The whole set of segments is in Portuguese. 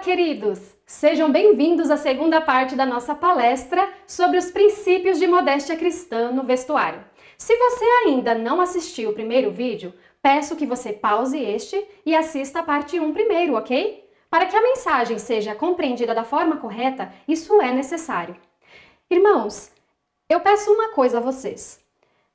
queridos! Sejam bem-vindos à segunda parte da nossa palestra sobre os princípios de modéstia cristã no vestuário. Se você ainda não assistiu o primeiro vídeo, peço que você pause este e assista a parte 1 primeiro, ok? Para que a mensagem seja compreendida da forma correta, isso é necessário. Irmãos, eu peço uma coisa a vocês.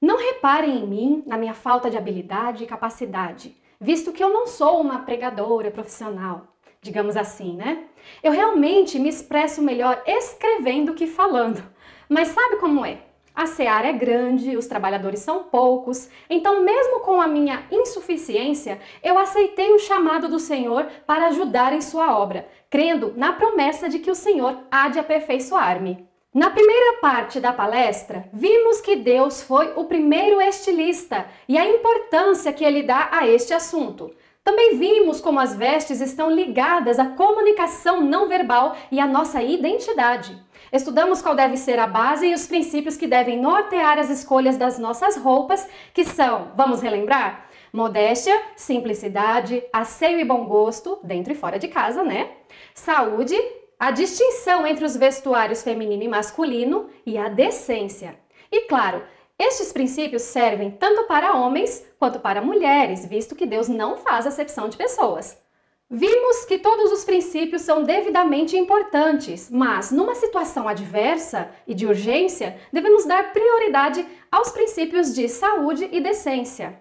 Não reparem em mim, na minha falta de habilidade e capacidade, visto que eu não sou uma pregadora profissional, digamos assim, né? Eu realmente me expresso melhor escrevendo que falando. Mas sabe como é? A seara é grande, os trabalhadores são poucos, então mesmo com a minha insuficiência, eu aceitei o chamado do Senhor para ajudar em sua obra, crendo na promessa de que o Senhor há de aperfeiçoar-me. Na primeira parte da palestra, vimos que Deus foi o primeiro estilista e a importância que ele dá a este assunto. Também vimos como as vestes estão ligadas à comunicação não verbal e à nossa identidade. Estudamos qual deve ser a base e os princípios que devem nortear as escolhas das nossas roupas, que são, vamos relembrar? Modéstia, simplicidade, asseio e bom gosto, dentro e fora de casa, né? Saúde, a distinção entre os vestuários feminino e masculino e a decência. E claro, estes princípios servem tanto para homens quanto para mulheres, visto que Deus não faz acepção de pessoas. Vimos que todos os princípios são devidamente importantes, mas numa situação adversa e de urgência, devemos dar prioridade aos princípios de saúde e decência.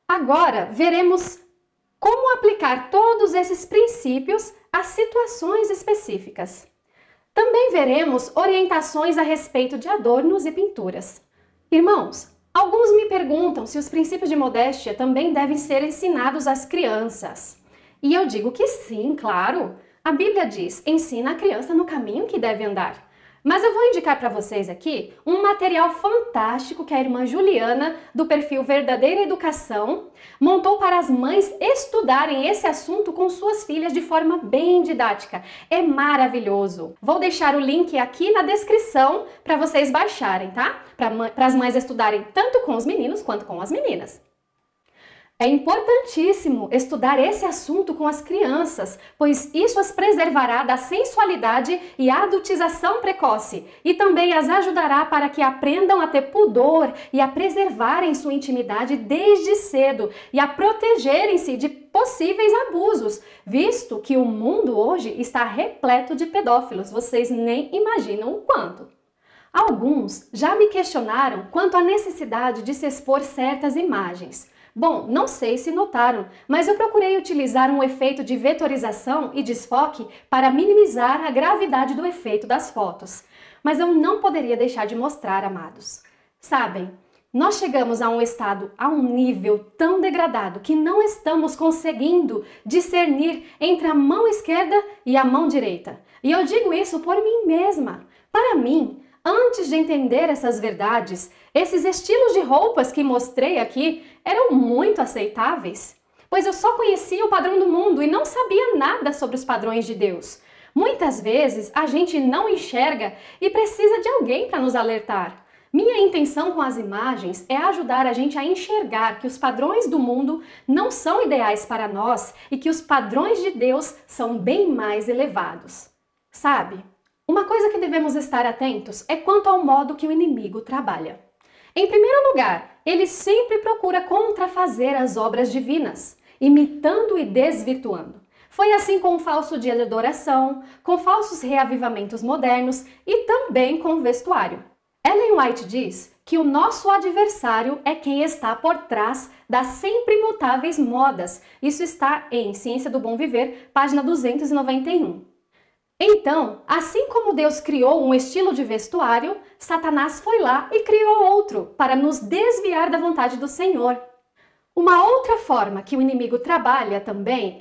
Agora, veremos como aplicar todos esses princípios a situações específicas. Também veremos orientações a respeito de adornos e pinturas. Irmãos, alguns me perguntam se os princípios de modéstia também devem ser ensinados às crianças. E eu digo que sim, claro. A Bíblia diz, ensina a criança no caminho que deve andar. Mas eu vou indicar para vocês aqui um material fantástico que a irmã Juliana, do perfil Verdadeira Educação, montou para as mães estudarem esse assunto com suas filhas de forma bem didática. É maravilhoso. Vou deixar o link aqui na descrição para vocês baixarem, tá? Para as mães estudarem tanto com os meninos quanto com as meninas. É importantíssimo estudar esse assunto com as crianças, pois isso as preservará da sensualidade e adultização precoce e também as ajudará para que aprendam a ter pudor e a preservarem sua intimidade desde cedo e a protegerem-se de possíveis abusos, visto que o mundo hoje está repleto de pedófilos, vocês nem imaginam o quanto. Alguns já me questionaram quanto à necessidade de se expor certas imagens. Bom, não sei se notaram, mas eu procurei utilizar um efeito de vetorização e desfoque para minimizar a gravidade do efeito das fotos. Mas eu não poderia deixar de mostrar, amados. Sabem, nós chegamos a um nível tão degradado que não estamos conseguindo discernir entre a mão esquerda e a mão direita. E eu digo isso por mim mesma. Para mim, antes de entender essas verdades, esses estilos de roupas que mostrei aqui eram muito aceitáveis, pois eu só conhecia o padrão do mundo e não sabia nada sobre os padrões de Deus. Muitas vezes a gente não enxerga e precisa de alguém para nos alertar. Minha intenção com as imagens é ajudar a gente a enxergar que os padrões do mundo não são ideais para nós e que os padrões de Deus são bem mais elevados. Sabe? Uma coisa que devemos estar atentos é quanto ao modo que o inimigo trabalha. Em primeiro lugar, ele sempre procura contrafazer as obras divinas, imitando e desvirtuando. Foi assim com o falso dia de adoração, com falsos reavivamentos modernos e também com o vestuário. Ellen White diz que o nosso adversário é quem está por trás das sempre imutáveis modas. Isso está em Ciência do Bom Viver, página 291. Então, assim como Deus criou um estilo de vestuário, Satanás foi lá e criou outro para nos desviar da vontade do Senhor. Uma outra forma que o inimigo trabalha também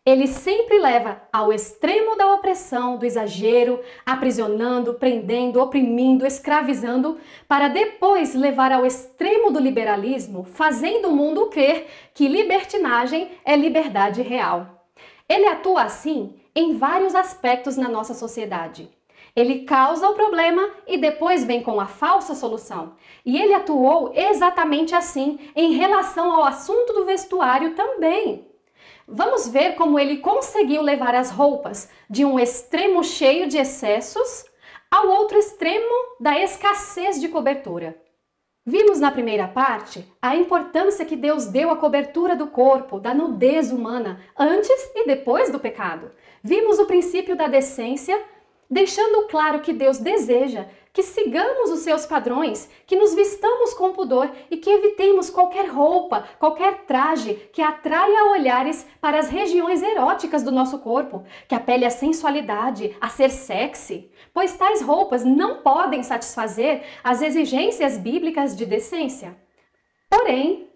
ele sempre leva ao extremo da opressão, do exagero, aprisionando, prendendo, oprimindo, escravizando, para depois levar ao extremo do liberalismo, fazendo o mundo crer que libertinagem é liberdade real. Ele atua assim em vários aspectos na nossa sociedade. Ele causa o problema e depois vem com a falsa solução. E ele atuou exatamente assim em relação ao assunto do vestuário também. Vamos ver como ele conseguiu levar as roupas de um extremo cheio de excessos ao outro extremo da escassez de cobertura. Vimos na primeira parte a importância que Deus deu à cobertura do corpo, da nudez humana, antes e depois do pecado. Vimos o princípio da decência, deixando claro que Deus deseja que sigamos os seus padrões, que nos vistamos com pudor e que evitemos qualquer roupa, qualquer traje que atraia olhares para as regiões eróticas do nosso corpo, que apele à sensualidade, a ser sexy, pois tais roupas não podem satisfazer as exigências bíblicas de decência. Porém,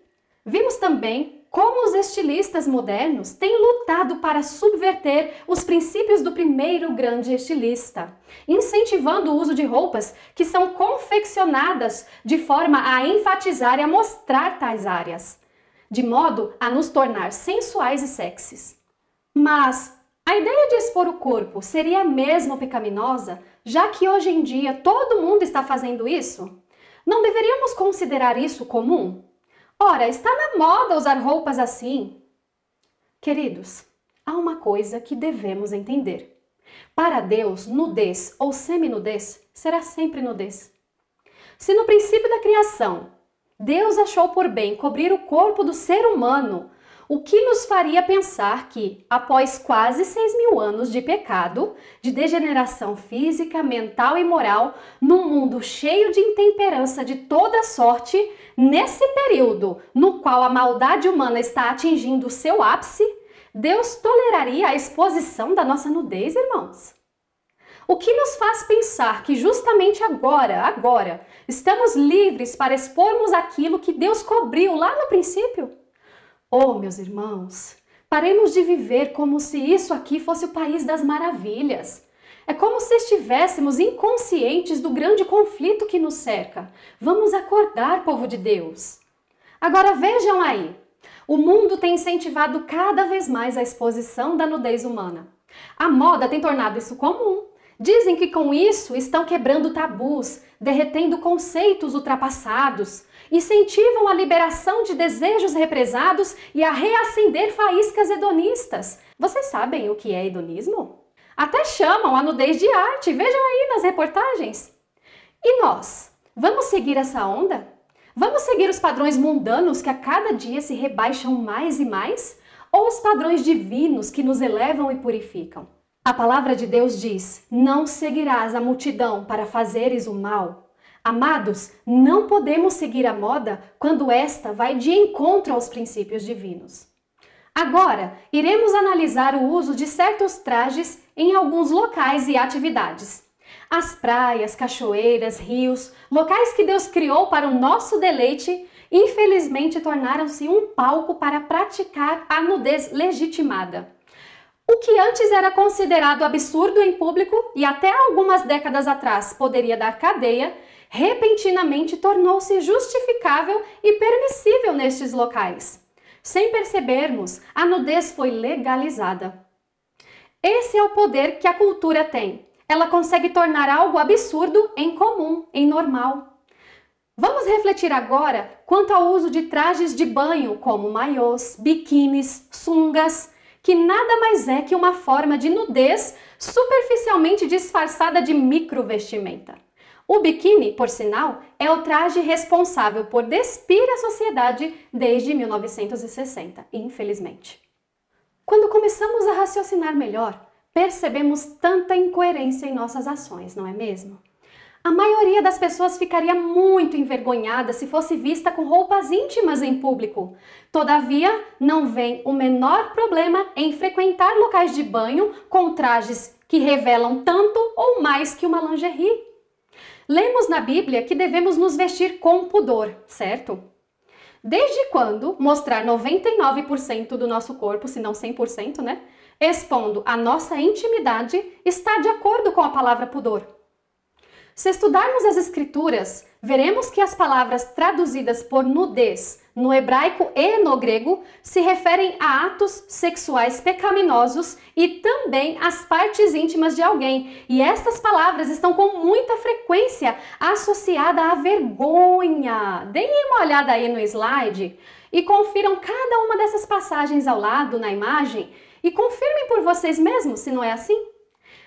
vimos também como os estilistas modernos têm lutado para subverter os princípios do primeiro grande estilista, incentivando o uso de roupas que são confeccionadas de forma a enfatizar e a mostrar tais áreas, de modo a nos tornar sensuais e sexys. Mas a ideia de expor o corpo seria mesmo pecaminosa, já que hoje em dia todo mundo está fazendo isso? Não deveríamos considerar isso comum? Ora, está na moda usar roupas assim. Queridos, há uma coisa que devemos entender. Para Deus, nudez ou seminudez será sempre nudez. Se no princípio da criação, Deus achou por bem cobrir o corpo do ser humano, o que nos faria pensar que, após quase 6.000 anos de pecado, de degeneração física, mental e moral, num mundo cheio de intemperança de toda sorte, nesse período no qual a maldade humana está atingindo o seu ápice, Deus toleraria a exposição da nossa nudez, irmãos? O que nos faz pensar que justamente agora, estamos livres para expormos aquilo que Deus cobriu lá no princípio? Oh, meus irmãos, paremos de viver como se isso aqui fosse o país das maravilhas. É como se estivéssemos inconscientes do grande conflito que nos cerca. Vamos acordar, povo de Deus. Agora vejam aí, o mundo tem incentivado cada vez mais a exposição da nudez humana. A moda tem tornado isso comum. Dizem que com isso estão quebrando tabus, derretendo conceitos ultrapassados, incentivam a liberação de desejos represados e a reacender faíscas hedonistas. Vocês sabem o que é hedonismo? Até chamam a nudez de arte, vejam aí nas reportagens. E nós, vamos seguir essa onda? Vamos seguir os padrões mundanos que a cada dia se rebaixam mais e mais? Ou os padrões divinos que nos elevam e purificam? A palavra de Deus diz: não seguirás a multidão para fazeres o mal. Amados, não podemos seguir a moda quando esta vai de encontro aos princípios divinos. Agora, iremos analisar o uso de certos trajes em alguns locais e atividades. As praias, cachoeiras, rios, locais que Deus criou para o nosso deleite, infelizmente tornaram-se um palco para praticar a nudez legitimada. O que antes era considerado absurdo em público e até algumas décadas atrás poderia dar cadeia, repentinamente tornou-se justificável e permissível nestes locais. Sem percebermos, a nudez foi legalizada. Esse é o poder que a cultura tem. Ela consegue tornar algo absurdo em comum, em normal. Vamos refletir agora quanto ao uso de trajes de banho como maiôs, biquínis, sungas, que nada mais é que uma forma de nudez superficialmente disfarçada de microvestimenta. O biquíni, por sinal, é o traje responsável por despir a sociedade desde 1960, infelizmente. Quando começamos a raciocinar melhor, percebemos tanta incoerência em nossas ações, não é mesmo? A maioria das pessoas ficaria muito envergonhada se fosse vista com roupas íntimas em público. Todavia, não vem o menor problema em frequentar locais de banho com trajes que revelam tanto ou mais que uma lingerie. Lemos na Bíblia que devemos nos vestir com pudor, certo? Desde quando mostrar 99% do nosso corpo, se não 100%, né? Expondo a nossa intimidade, está de acordo com a palavra pudor. Se estudarmos as Escrituras, veremos que as palavras traduzidas por nudez no hebraico e no grego se referem a atos sexuais pecaminosos e também às partes íntimas de alguém. E estas palavras estão com muita frequência associadas à vergonha. Deem uma olhada aí no slide e confiram cada uma dessas passagens ao lado na imagem e confirmem por vocês mesmos se não é assim.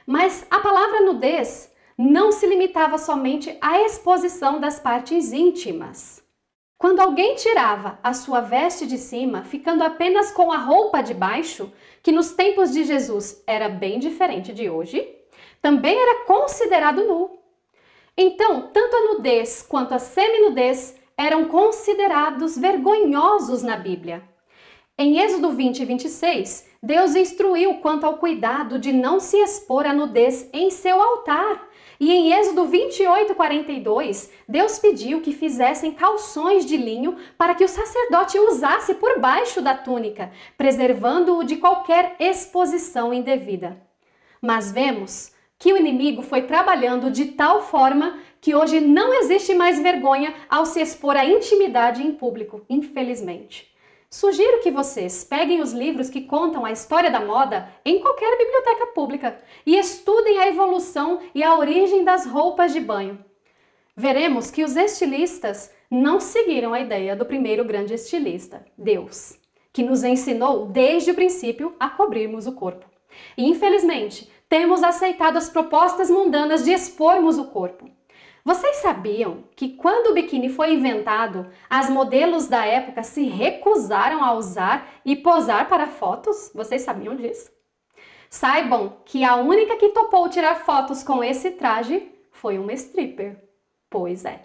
Mas a palavra nudez não se limitava somente à exposição das partes íntimas. Quando alguém tirava a sua veste de cima, ficando apenas com a roupa de baixo, que nos tempos de Jesus era bem diferente de hoje, também era considerado nu. Então, tanto a nudez quanto a seminudez eram considerados vergonhosos na Bíblia. Em Êxodo 20 e 26, Deus instruiu quanto ao cuidado de não se expor à nudez em seu altar. E em Êxodo 28, 42, Deus pediu que fizessem calções de linho para que o sacerdote usasse por baixo da túnica, preservando-o de qualquer exposição indevida. Mas vemos que o inimigo foi trabalhando de tal forma que hoje não existe mais vergonha ao se expor à intimidade em público, infelizmente. Sugiro que vocês peguem os livros que contam a história da moda em qualquer biblioteca pública e estudem a evolução e a origem das roupas de banho. Veremos que os estilistas não seguiram a ideia do primeiro grande estilista, Deus, que nos ensinou desde o princípio a cobrirmos o corpo. E, infelizmente, temos aceitado as propostas mundanas de expormos o corpo. Vocês sabiam que quando o biquíni foi inventado, as modelos da época se recusaram a usar e posar para fotos? Vocês sabiam disso? Saibam que a única que topou tirar fotos com esse traje foi uma stripper. Pois é.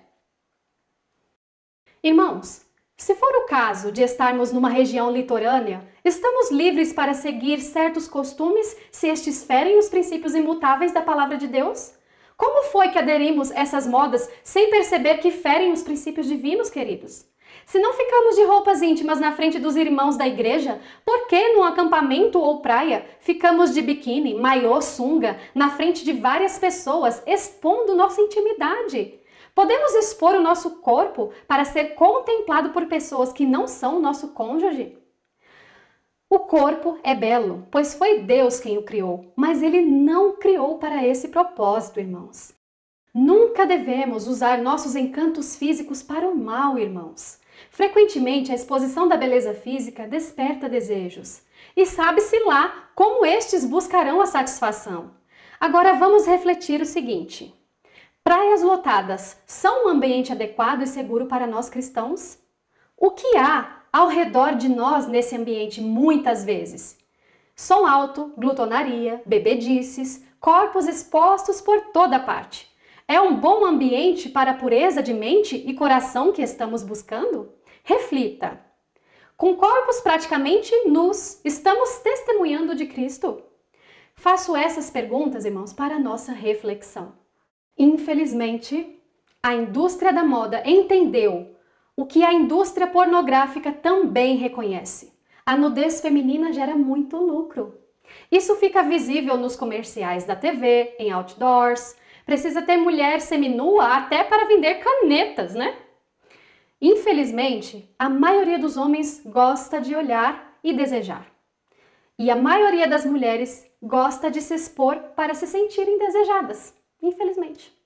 Irmãos, se for o caso de estarmos numa região litorânea, estamos livres para seguir certos costumes se estes ferem os princípios imutáveis da palavra de Deus? Como foi que aderimos essas modas sem perceber que ferem os princípios divinos, queridos? Se não ficamos de roupas íntimas na frente dos irmãos da igreja, por que num acampamento ou praia ficamos de biquíni, maiô, sunga, na frente de várias pessoas, expondo nossa intimidade? Podemos expor o nosso corpo para ser contemplado por pessoas que não são nosso cônjuge? O corpo é belo, pois foi Deus quem o criou, mas Ele não criou para esse propósito, irmãos. Nunca devemos usar nossos encantos físicos para o mal, irmãos. Frequentemente, a exposição da beleza física desperta desejos. E sabe-se lá como estes buscarão a satisfação. Agora vamos refletir o seguinte. Praias lotadas são um ambiente adequado e seguro para nós cristãos? O que há ao redor de nós nesse ambiente muitas vezes? Som alto, glutonaria, bebedices, corpos expostos por toda parte. É um bom ambiente para a pureza de mente e coração que estamos buscando? Reflita. Com corpos praticamente nus, estamos testemunhando de Cristo? Faço essas perguntas, irmãos, para a nossa reflexão. Infelizmente, a indústria da moda entendeu o que a indústria pornográfica também reconhece. A nudez feminina gera muito lucro. Isso fica visível nos comerciais da TV, em outdoors. Precisa ter mulher seminua até para vender canetas, né? Infelizmente, a maioria dos homens gosta de olhar e desejar. E a maioria das mulheres gosta de se expor para se sentirem desejadas. Infelizmente.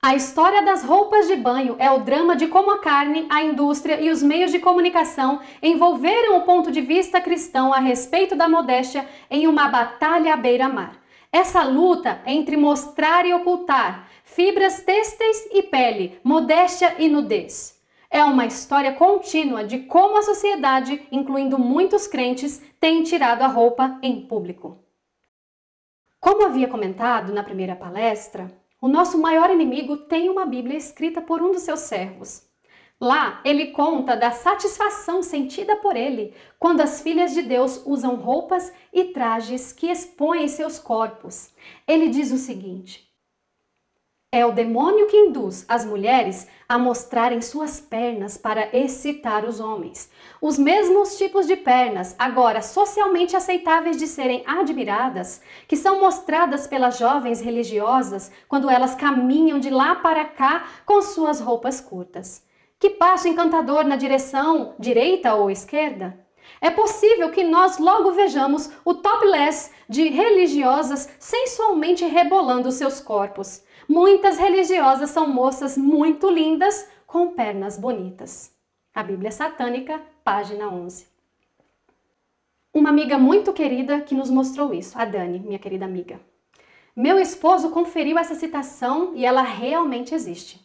A história das roupas de banho é o drama de como a carne, a indústria e os meios de comunicação envolveram o ponto de vista cristão a respeito da modéstia em uma batalha à beira-mar. Essa luta entre mostrar e ocultar, fibras têxteis e pele, modéstia e nudez. É uma história contínua de como a sociedade, incluindo muitos crentes, tem tirado a roupa em público. Como havia comentado na primeira palestra, o nosso maior inimigo tem uma Bíblia escrita por um dos seus servos. Lá, ele conta da satisfação sentida por ele quando as filhas de Deus usam roupas e trajes que expõem seus corpos. Ele diz o seguinte: é o demônio que induz as mulheres a mostrarem suas pernas para excitar os homens. Os mesmos tipos de pernas, agora socialmente aceitáveis de serem admiradas, que são mostradas pelas jovens religiosas quando elas caminham de lá para cá com suas roupas curtas. Que passo encantador na direção direita ou esquerda? É possível que nós logo vejamos o topless de religiosas sensualmente rebolando seus corpos. Muitas religiosas são moças muito lindas com pernas bonitas. A Bíblia Satânica, página 11. Uma amiga muito querida que nos mostrou isso, a Dani, minha querida amiga. Meu esposo conferiu essa citação e ela realmente existe.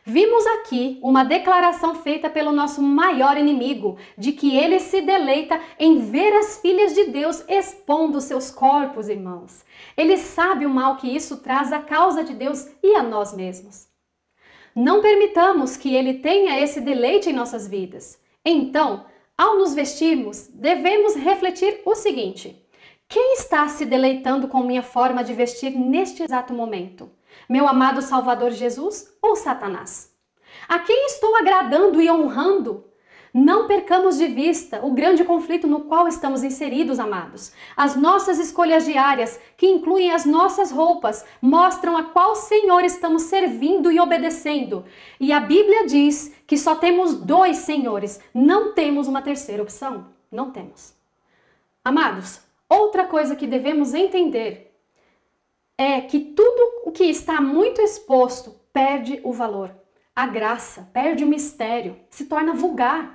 Vimos aqui uma declaração feita pelo nosso maior inimigo, de que ele se deleita em ver as filhas de Deus expondo seus corpos, irmãos. Ele sabe o mal que isso traz à causa de Deus e a nós mesmos. Não permitamos que ele tenha esse deleite em nossas vidas. Então, ao nos vestirmos, devemos refletir o seguinte: quem está se deleitando com minha forma de vestir neste exato momento? Meu amado Salvador Jesus ou Satanás? A quem estou agradando e honrando? Não percamos de vista o grande conflito no qual estamos inseridos, amados. As nossas escolhas diárias, que incluem as nossas roupas, mostram a qual Senhor estamos servindo e obedecendo. E a Bíblia diz que só temos 2 senhores, não temos uma terceira opção. Não temos. Amados, outra coisa que devemos entender é que tudo o que está muito exposto perde o valor. A graça perde o mistério, se torna vulgar.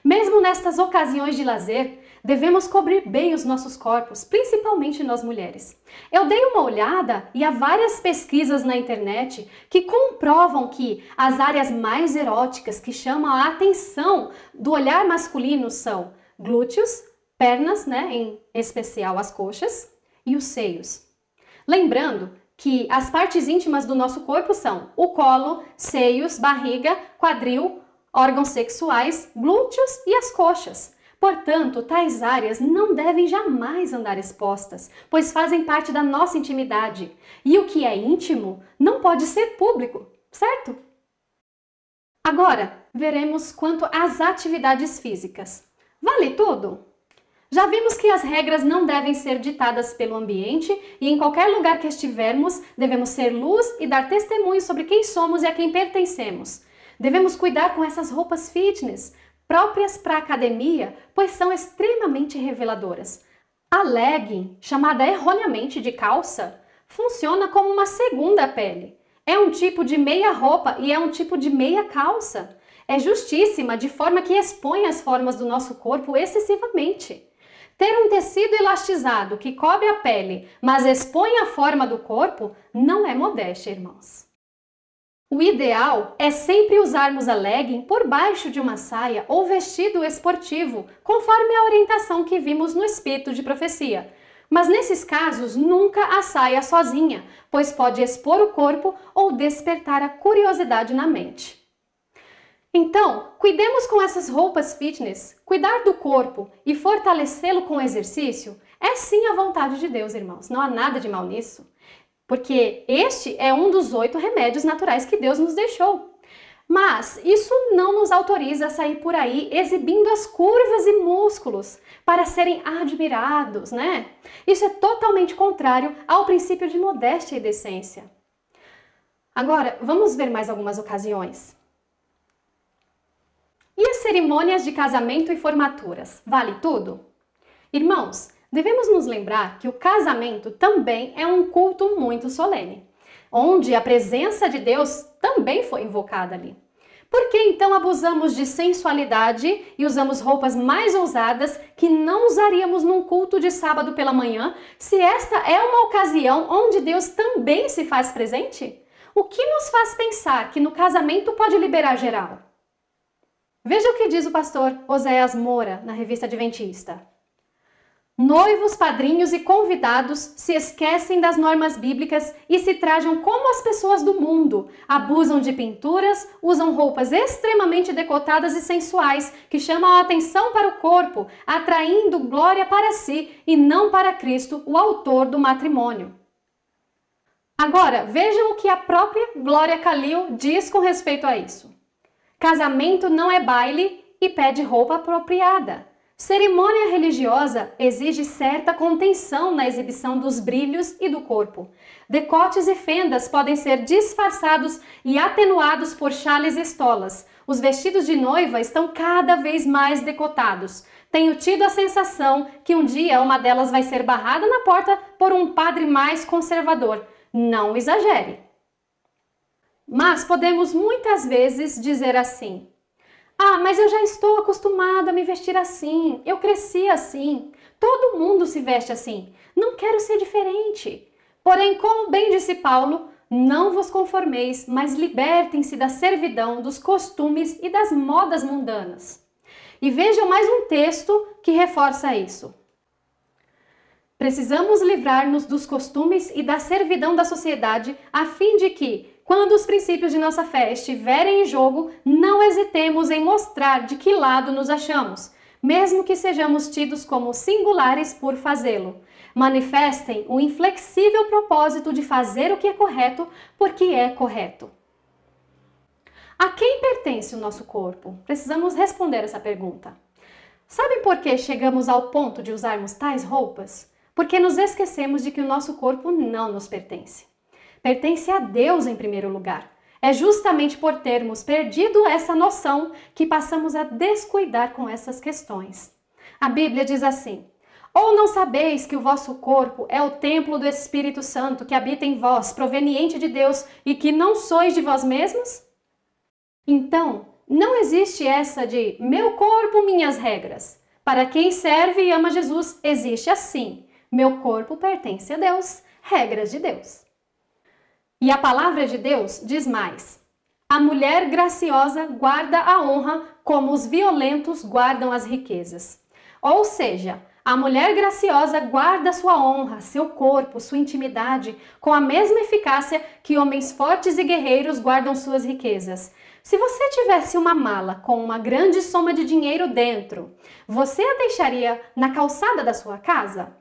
Mesmo nestas ocasiões de lazer, devemos cobrir bem os nossos corpos, principalmente nós mulheres. Eu dei uma olhada e há várias pesquisas na internet que comprovam que as áreas mais eróticas que chamam a atenção do olhar masculino são glúteos, pernas, em especial as coxas, e os seios. Lembrando que as partes íntimas do nosso corpo são o colo, seios, barriga, quadril, órgãos sexuais, glúteos e as coxas. Portanto, tais áreas não devem jamais andar expostas, pois fazem parte da nossa intimidade. E o que é íntimo não pode ser público, certo? Agora, veremos quanto às atividades físicas. Vale tudo? Já vimos que as regras não devem ser ditadas pelo ambiente e em qualquer lugar que estivermos, devemos ser luz e dar testemunho sobre quem somos e a quem pertencemos. Devemos cuidar com essas roupas fitness, próprias para a academia, pois são extremamente reveladoras. A legging, chamada erroneamente de calça, funciona como uma segunda pele. É um tipo de meia roupa e é um tipo de meia calça. É justíssima, de forma que expõe as formas do nosso corpo excessivamente. Ter um tecido elastizado que cobre a pele, mas expõe a forma do corpo, não é modéstia, irmãos. O ideal é sempre usarmos a legging por baixo de uma saia ou vestido esportivo, conforme a orientação que vimos no Espírito de Profecia. Mas nesses casos, nunca a saia sozinha, pois pode expor o corpo ou despertar a curiosidade na mente. Então, cuidemos com essas roupas fitness. Cuidar do corpo e fortalecê-lo com exercício é sim a vontade de Deus, irmãos. Não há nada de mal nisso. Porque este é um dos 8 remédios naturais que Deus nos deixou. Mas isso não nos autoriza a sair por aí exibindo as curvas e músculos para serem admirados, Isso é totalmente contrário ao princípio de modéstia e decência. Agora, vamos ver mais algumas ocasiões. E as cerimônias de casamento e formaturas? Vale tudo? Irmãos, devemos nos lembrar que o casamento também é um culto muito solene, onde a presença de Deus também foi invocada ali. Por que então abusamos de sensualidade e usamos roupas mais ousadas que não usaríamos num culto de sábado pela manhã, se esta é uma ocasião onde Deus também se faz presente? O que nos faz pensar que no casamento pode liberar geral? Veja o que diz o pastor Oséias Moura na Revista Adventista. Noivos, padrinhos e convidados se esquecem das normas bíblicas e se trajam como as pessoas do mundo. Abusam de pinturas, usam roupas extremamente decotadas e sensuais que chamam a atenção para o corpo, atraindo glória para si e não para Cristo, o autor do matrimônio. Agora, vejam o que a própria Glória Calil diz com respeito a isso. Casamento não é baile e pede roupa apropriada. Cerimônia religiosa exige certa contenção na exibição dos brilhos e do corpo. Decotes e fendas podem ser disfarçados e atenuados por chales e estolas. Os vestidos de noiva estão cada vez mais decotados. Tenho tido a sensação que um dia uma delas vai ser barrada na porta por um padre mais conservador. Não exagere. Mas podemos muitas vezes dizer assim: Ah, mas eu já estou acostumado a me vestir assim, eu cresci assim, todo mundo se veste assim, não quero ser diferente. Porém, como bem disse Paulo, não vos conformeis, mas libertem-se da servidão, dos costumes e das modas mundanas. E vejam mais um texto que reforça isso. Precisamos livrar-nos dos costumes e da servidão da sociedade, a fim de que, quando os princípios de nossa fé estiverem em jogo, não hesitemos em mostrar de que lado nos achamos, mesmo que sejamos tidos como singulares por fazê-lo. Manifestem o inflexível propósito de fazer o que é correto, porque é correto. A quem pertence o nosso corpo? Precisamos responder essa pergunta. Sabem por que chegamos ao ponto de usarmos tais roupas? Porque nos esquecemos de que o nosso corpo não nos pertence. Pertence a Deus em primeiro lugar. É justamente por termos perdido essa noção que passamos a descuidar com essas questões. A Bíblia diz assim: ou não sabeis que o vosso corpo é o templo do Espírito Santo que habita em vós, proveniente de Deus, e que não sois de vós mesmos? Então, não existe essa de meu corpo, minhas regras. Para quem serve e ama Jesus, existe assim: meu corpo pertence a Deus, regras de Deus. E a palavra de Deus diz mais: a mulher graciosa guarda a honra como os violentos guardam as riquezas. Ou seja, a mulher graciosa guarda sua honra, seu corpo, sua intimidade, com a mesma eficácia que homens fortes e guerreiros guardam suas riquezas. Se você tivesse uma mala com uma grande soma de dinheiro dentro, você a deixaria na calçada da sua casa?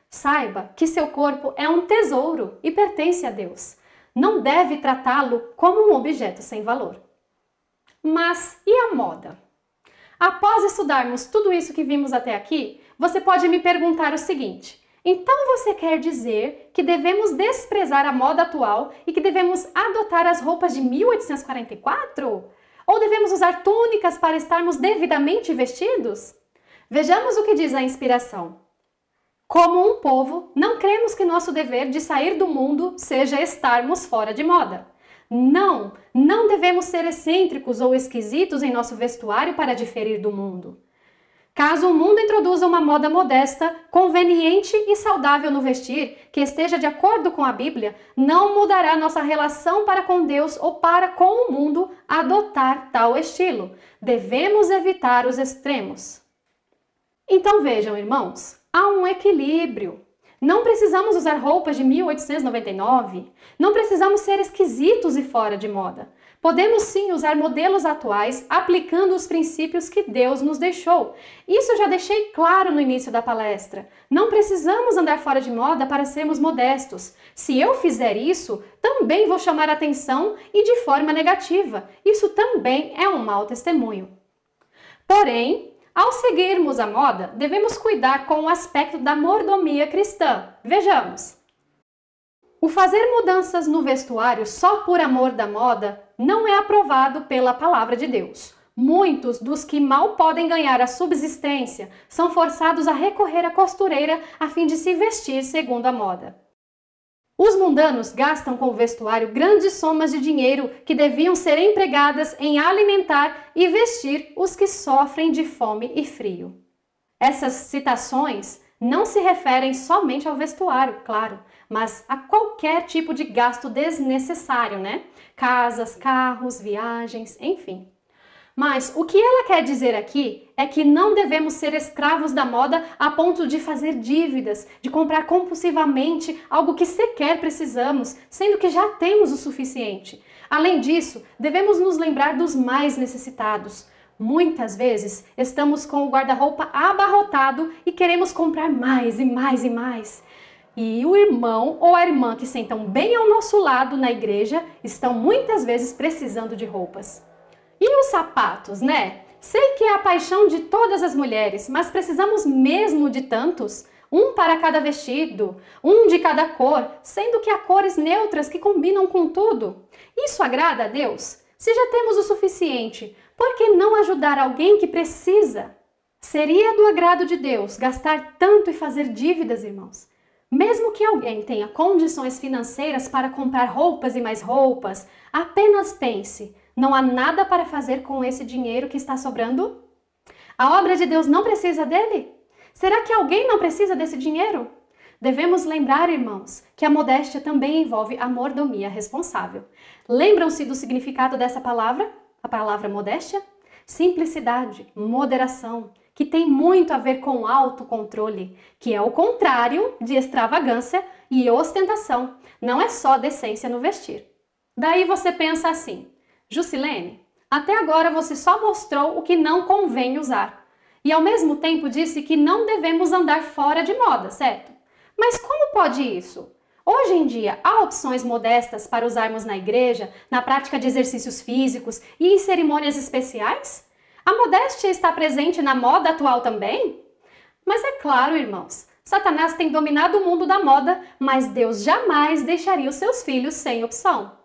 Saiba que seu corpo é um tesouro e pertence a Deus. Não deve tratá-lo como um objeto sem valor. Mas e a moda? Após estudarmos tudo isso que vimos até aqui, você pode me perguntar o seguinte: então você quer dizer que devemos desprezar a moda atual e que devemos adotar as roupas de 1844? Ou devemos usar túnicas para estarmos devidamente vestidos? Vejamos o que diz a inspiração. Como um povo, não cremos que nosso dever de sair do mundo seja estarmos fora de moda. Não devemos ser excêntricos ou esquisitos em nosso vestuário para diferir do mundo. Caso o mundo introduza uma moda modesta, conveniente e saudável no vestir, que esteja de acordo com a Bíblia, não mudará nossa relação para com Deus ou para com o mundo adotar tal estilo. Devemos evitar os extremos. Então vejam, irmãos, há um equilíbrio. Não precisamos usar roupas de 1899, não precisamos ser esquisitos e fora de moda. Podemos sim usar modelos atuais aplicando os princípios que Deus nos deixou. Isso eu já deixei claro no início da palestra. Não precisamos andar fora de moda para sermos modestos. Se eu fizer isso, também vou chamar atenção e de forma negativa. Isso também é um mau testemunho. Porém, ao seguirmos a moda, devemos cuidar com o aspecto da mordomia cristã. Vejamos. O fazer mudanças no vestuário só por amor da moda não é aprovado pela palavra de Deus. Muitos dos que mal podem ganhar a subsistência são forçados a recorrer à costureira a fim de se vestir segundo a moda. Os mundanos gastam com o vestuário grandes somas de dinheiro que deviam ser empregadas em alimentar e vestir os que sofrem de fome e frio. Essas citações não se referem somente ao vestuário, claro, mas a qualquer tipo de gasto desnecessário, né? Casas, carros, viagens, enfim. Mas o que ela quer dizer aqui é que não devemos ser escravos da moda a ponto de fazer dívidas, de comprar compulsivamente algo que sequer precisamos, sendo que já temos o suficiente. Além disso, devemos nos lembrar dos mais necessitados. Muitas vezes estamos com o guarda-roupa abarrotado e queremos comprar mais e mais e mais. E o irmão ou a irmã que sentam bem ao nosso lado na igreja estão muitas vezes precisando de roupas. E os sapatos, né? Sei que é a paixão de todas as mulheres, mas precisamos mesmo de tantos? Um para cada vestido, um de cada cor, sendo que há cores neutras que combinam com tudo. Isso agrada a Deus? Se já temos o suficiente, por que não ajudar alguém que precisa? Seria do agrado de Deus gastar tanto e fazer dívidas, irmãos? Mesmo que alguém tenha condições financeiras para comprar roupas e mais roupas, apenas pense, Não há nada para fazer com esse dinheiro que está sobrando? A obra de Deus não precisa dele? Será que alguém não precisa desse dinheiro? Devemos lembrar, irmãos, que a modéstia também envolve a mordomia responsável. Lembram-se do significado dessa palavra? A palavra modéstia? Simplicidade, moderação, que tem muito a ver com autocontrole, que é o contrário de extravagância e ostentação. Não é só decência no vestir. Daí você pensa assim: Jusilene, até agora você só mostrou o que não convém usar. E ao mesmo tempo disse que não devemos andar fora de moda, certo? Mas como pode isso? Hoje em dia, há opções modestas para usarmos na igreja, na prática de exercícios físicos e em cerimônias especiais? A modéstia está presente na moda atual também? Mas é claro, irmãos, Satanás tem dominado o mundo da moda, mas Deus jamais deixaria os seus filhos sem opção.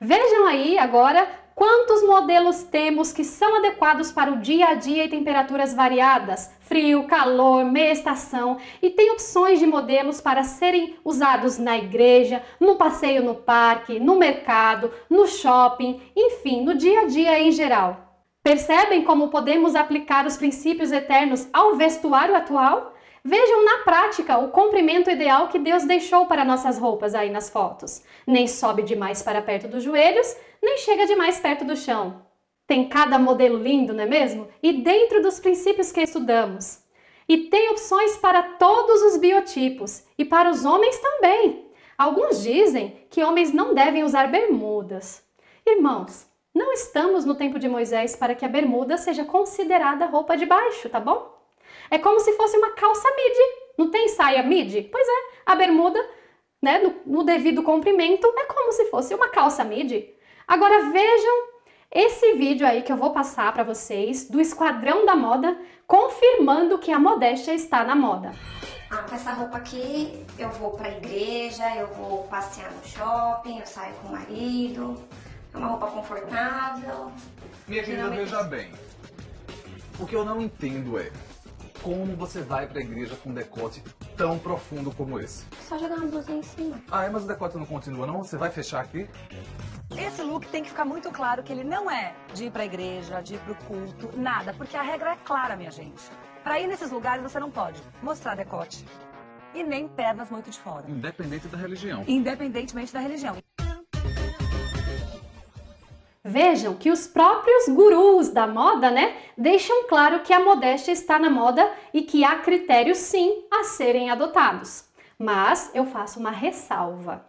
Vejam aí agora quantos modelos temos que são adequados para o dia a dia e temperaturas variadas, frio, calor, meia estação, e tem opções de modelos para serem usados na igreja, no passeio no parque, no mercado, no shopping, enfim, no dia a dia em geral. Percebem como podemos aplicar os princípios eternos ao vestuário atual? Vejam na prática o comprimento ideal que Deus deixou para nossas roupas aí nas fotos. Nem sobe demais para perto dos joelhos, nem chega demais perto do chão. Tem cada modelo lindo, não é mesmo? E dentro dos princípios que estudamos. E tem opções para todos os biotipos e para os homens também. Alguns dizem que homens não devem usar bermudas. Irmãos, não estamos no tempo de Moisés para que a bermuda seja considerada roupa de baixo, tá bom? É como se fosse uma calça midi. Não tem saia midi? Pois é, a bermuda, né, no devido comprimento, é como se fosse uma calça midi. Agora vejam esse vídeo aí que eu vou passar para vocês do Esquadrão da Moda, confirmando que a modéstia está na moda. Com essa roupa aqui eu vou pra igreja, eu vou passear no shopping, eu saio com o marido. É uma roupa confortável. Minha querida, veja bem. O que eu não entendo é como você vai pra igreja com um decote tão profundo como esse. Só jogar uma blusinha em cima. Mas o decote não continua não? Você vai fechar aqui? Esse look tem que ficar muito claro que ele não é de ir pra igreja, de ir pro culto, nada, porque a regra é clara, minha gente. Pra ir nesses lugares você não pode mostrar decote e nem pernas muito de fora. Independente da religião. Independentemente da religião. Vejam que os próprios gurus da moda, né, deixam claro que a modéstia está na moda e que há critérios sim a serem adotados. Mas eu faço uma ressalva.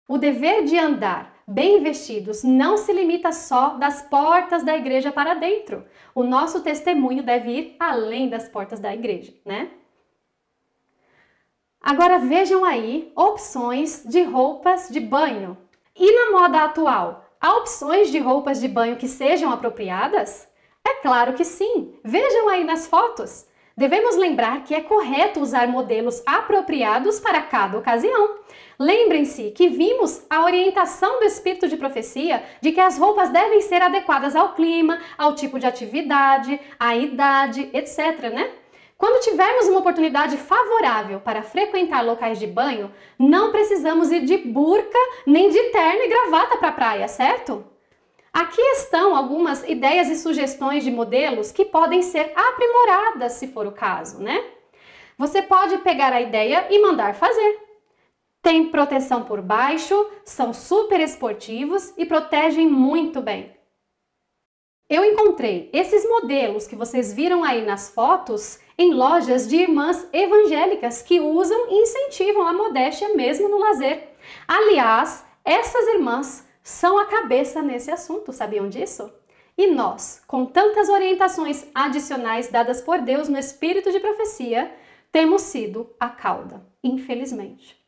O dever de andar bem vestidos não se limita só das portas da igreja para dentro. O nosso testemunho deve ir além das portas da igreja, né? Agora vejam aí opções de roupas de banho. E na moda atual, há opções de roupas de banho que sejam apropriadas? É claro que sim. Vejam aí nas fotos. Devemos lembrar que é correto usar modelos apropriados para cada ocasião. Lembrem-se que vimos a orientação do Espírito de Profecia de que as roupas devem ser adequadas ao clima, ao tipo de atividade, à idade, etc, né? Quando tivermos uma oportunidade favorável para frequentar locais de banho, não precisamos ir de burca nem de terno e gravata para a praia, certo? Aqui estão algumas ideias e sugestões de modelos que podem ser aprimoradas, se for o caso, né? Você pode pegar a ideia e mandar fazer. Tem proteção por baixo, são super esportivos e protegem muito bem. Eu encontrei esses modelos que vocês viram aí nas fotos em lojas de irmãs evangélicas que usam e incentivam a modéstia mesmo no lazer. Aliás, essas irmãs são a cabeça nesse assunto, sabiam disso? E nós, com tantas orientações adicionais dadas por Deus no Espírito de Profecia, temos sido a cauda, infelizmente.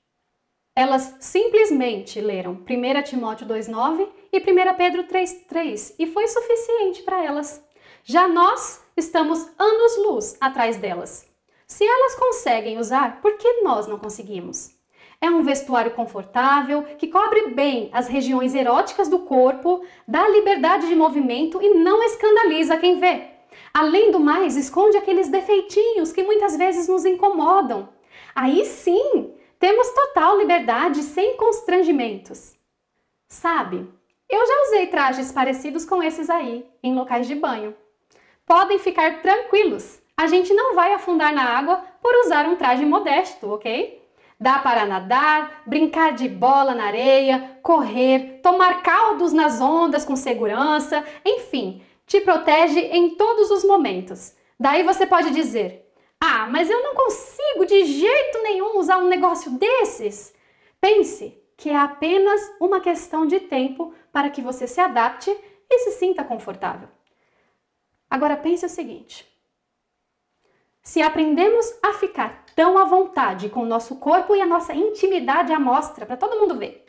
Elas simplesmente leram 1 Timóteo 2,9 e 1 Pedro 3,3 e foi suficiente para elas. Já nós estamos anos-luz atrás delas. Se elas conseguem usar, por que nós não conseguimos? É um vestuário confortável, que cobre bem as regiões eróticas do corpo, dá liberdade de movimento e não escandaliza quem vê. Além do mais, esconde aqueles defeitinhos que muitas vezes nos incomodam. Aí sim, temos total liberdade sem constrangimentos. Sabe, Eu já usei trajes parecidos com esses aí, em locais de banho. Podem ficar tranquilos, a gente não vai afundar na água por usar um traje modesto, ok? Dá para nadar, brincar de bola na areia, correr, tomar caldos nas ondas com segurança, enfim, te protege em todos os momentos. Daí você pode dizer: ah, mas eu não consigo de jeito nenhum usar um negócio desses. Pense que é apenas uma questão de tempo para que você se adapte e se sinta confortável. Agora pense o seguinte: se aprendemos a ficar tão à vontade com o nosso corpo e a nossa intimidade à mostra para todo mundo ver,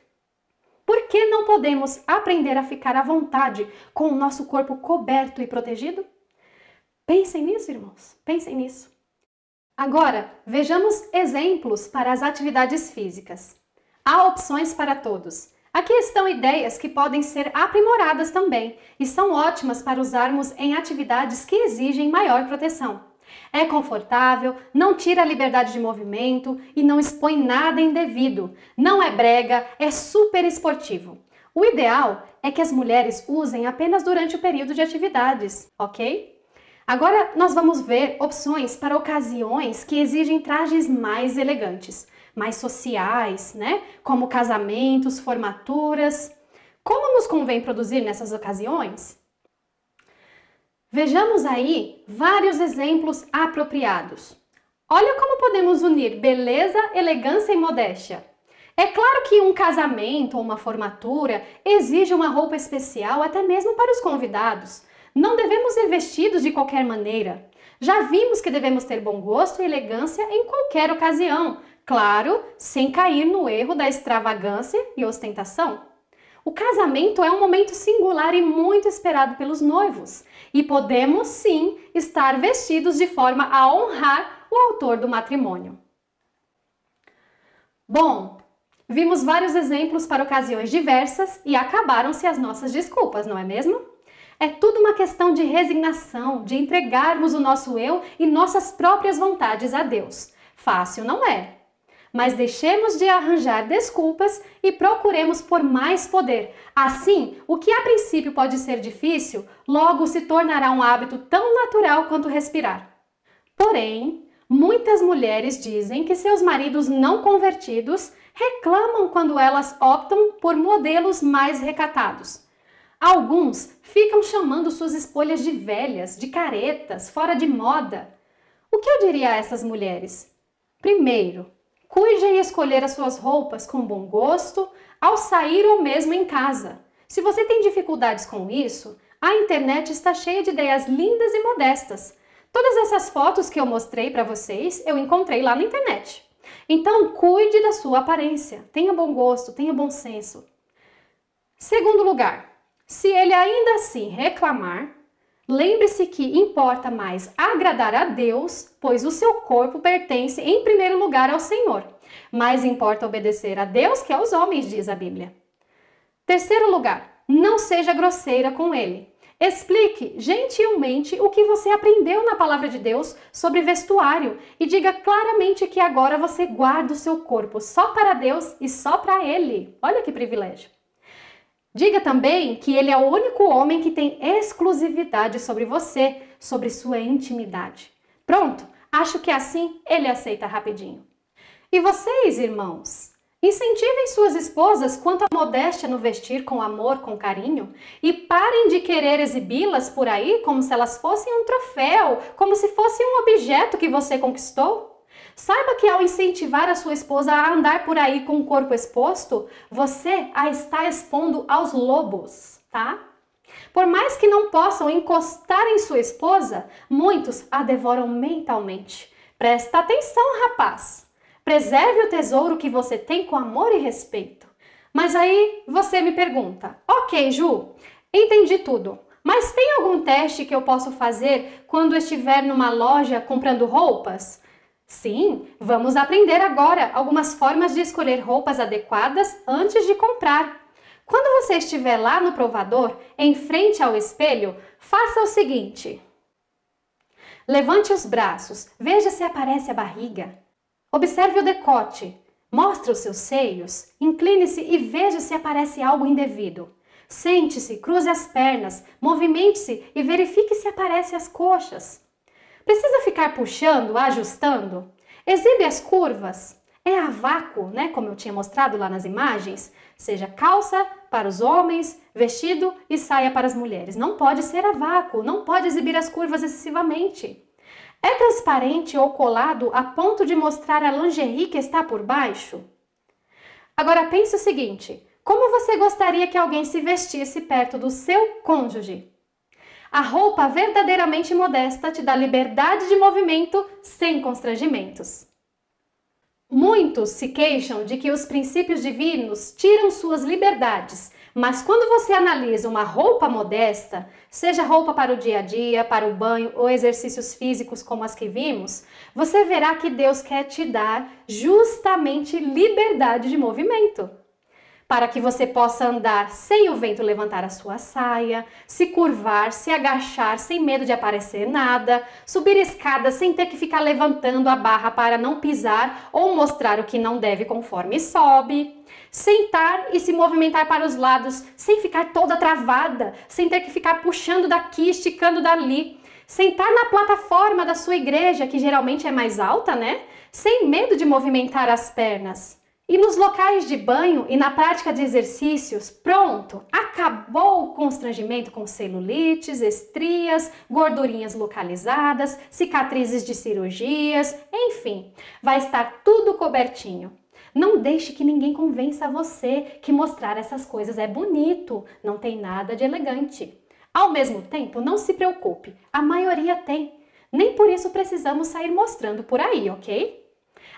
por que não podemos aprender a ficar à vontade com o nosso corpo coberto e protegido? Pensem nisso, irmãos, pensem nisso. Agora, vejamos exemplos para as atividades físicas. Há opções para todos. Aqui estão ideias que podem ser aprimoradas também e são ótimas para usarmos em atividades que exigem maior proteção. É confortável, não tira a liberdade de movimento e não expõe nada indevido. Não é brega, é super esportivo. O ideal é que as mulheres usem apenas durante o período de atividades, ok? Agora nós vamos ver opções para ocasiões que exigem trajes mais elegantes, mais sociais, né? Como casamentos, formaturas. Como nos convém produzir nessas ocasiões? Vejamos aí vários exemplos apropriados. Olha como podemos unir beleza, elegância e modéstia. É claro que um casamento ou uma formatura exige uma roupa especial até mesmo para os convidados. Não devemos ir vestidos de qualquer maneira. Já vimos que devemos ter bom gosto e elegância em qualquer ocasião, claro, sem cair no erro da extravagância e ostentação. O casamento é um momento singular e muito esperado pelos noivos, e podemos sim estar vestidos de forma a honrar o autor do matrimônio. Bom, vimos vários exemplos para ocasiões diversas e acabaram-se as nossas desculpas, não é mesmo? É tudo uma questão de resignação, de entregarmos o nosso eu e nossas próprias vontades a Deus. Fácil não é. Mas deixemos de arranjar desculpas e procuremos por mais poder. Assim, o que a princípio pode ser difícil, logo se tornará um hábito tão natural quanto respirar. Porém, muitas mulheres dizem que seus maridos não convertidos reclamam quando elas optam por modelos mais recatados. Alguns ficam chamando suas escolhas de velhas, de caretas, fora de moda. O que eu diria a essas mulheres? Primeiro, cuide em escolher as suas roupas com bom gosto, ao sair ou mesmo em casa. Se você tem dificuldades com isso, a internet está cheia de ideias lindas e modestas. Todas essas fotos que eu mostrei para vocês, eu encontrei lá na internet. Então, cuide da sua aparência, tenha bom gosto, tenha bom senso. Segundo lugar, se ele ainda assim reclamar, lembre-se que importa mais agradar a Deus, pois o seu corpo pertence em primeiro lugar ao Senhor. Mas importa obedecer a Deus que aos homens, diz a Bíblia. Terceiro lugar, não seja grosseira com ele. Explique gentilmente o que você aprendeu na palavra de Deus sobre vestuário e diga claramente que agora você guarda o seu corpo só para Deus e só para Ele. Olha que privilégio. Diga também que ele é o único homem que tem exclusividade sobre você, sobre sua intimidade. Pronto, acho que assim ele aceita rapidinho. E vocês, irmãos? Incentivem suas esposas quanto à modéstia no vestir com amor, com carinho, e parem de querer exibi-las por aí como se elas fossem um troféu, como se fosse um objeto que você conquistou. Saiba que ao incentivar a sua esposa a andar por aí com o corpo exposto, você a está expondo aos lobos, tá? Por mais que não possam encostar em sua esposa, muitos a devoram mentalmente. Presta atenção, rapaz! Preserve o tesouro que você tem com amor e respeito. Mas aí você me pergunta, ok, Ju, entendi tudo, mas tem algum teste que eu posso fazer quando estiver numa loja comprando roupas? Sim, vamos aprender agora algumas formas de escolher roupas adequadas antes de comprar. Quando você estiver lá no provador, em frente ao espelho, faça o seguinte. Levante os braços, veja se aparece a barriga. Observe o decote, mostre os seus seios, incline-se e veja se aparece algo indevido. Sente-se, cruze as pernas, movimente-se e verifique se aparecem as coxas. Precisa ficar puxando, ajustando? Exibe as curvas? É a vácuo, né? Como eu tinha mostrado lá nas imagens. Seja calça para os homens, vestido e saia para as mulheres. Não pode ser a vácuo, não pode exibir as curvas excessivamente. É transparente ou colado a ponto de mostrar a lingerie que está por baixo? Agora pense o seguinte, como você gostaria que alguém se vestisse perto do seu cônjuge? A roupa verdadeiramente modesta te dá liberdade de movimento sem constrangimentos. Muitos se queixam de que os princípios divinos tiram suas liberdades, mas quando você analisa uma roupa modesta, seja roupa para o dia a dia, para o banho ou exercícios físicos como as que vimos, você verá que Deus quer te dar justamente liberdade de movimento. Para que você possa andar sem o vento levantar a sua saia, se curvar, se agachar sem medo de aparecer nada, subir escadas sem ter que ficar levantando a barra para não pisar ou mostrar o que não deve conforme sobe, sentar e se movimentar para os lados sem ficar toda travada, sem ter que ficar puxando daqui, esticando dali, sentar na plataforma da sua igreja, que geralmente é mais alta, né? Sem medo de movimentar as pernas. E nos locais de banho e na prática de exercícios, pronto, acabou o constrangimento com celulites, estrias, gordurinhas localizadas, cicatrizes de cirurgias, enfim, vai estar tudo cobertinho. Não deixe que ninguém convença você que mostrar essas coisas é bonito, não tem nada de elegante. Ao mesmo tempo, não se preocupe, a maioria tem. Nem por isso precisamos sair mostrando por aí, ok?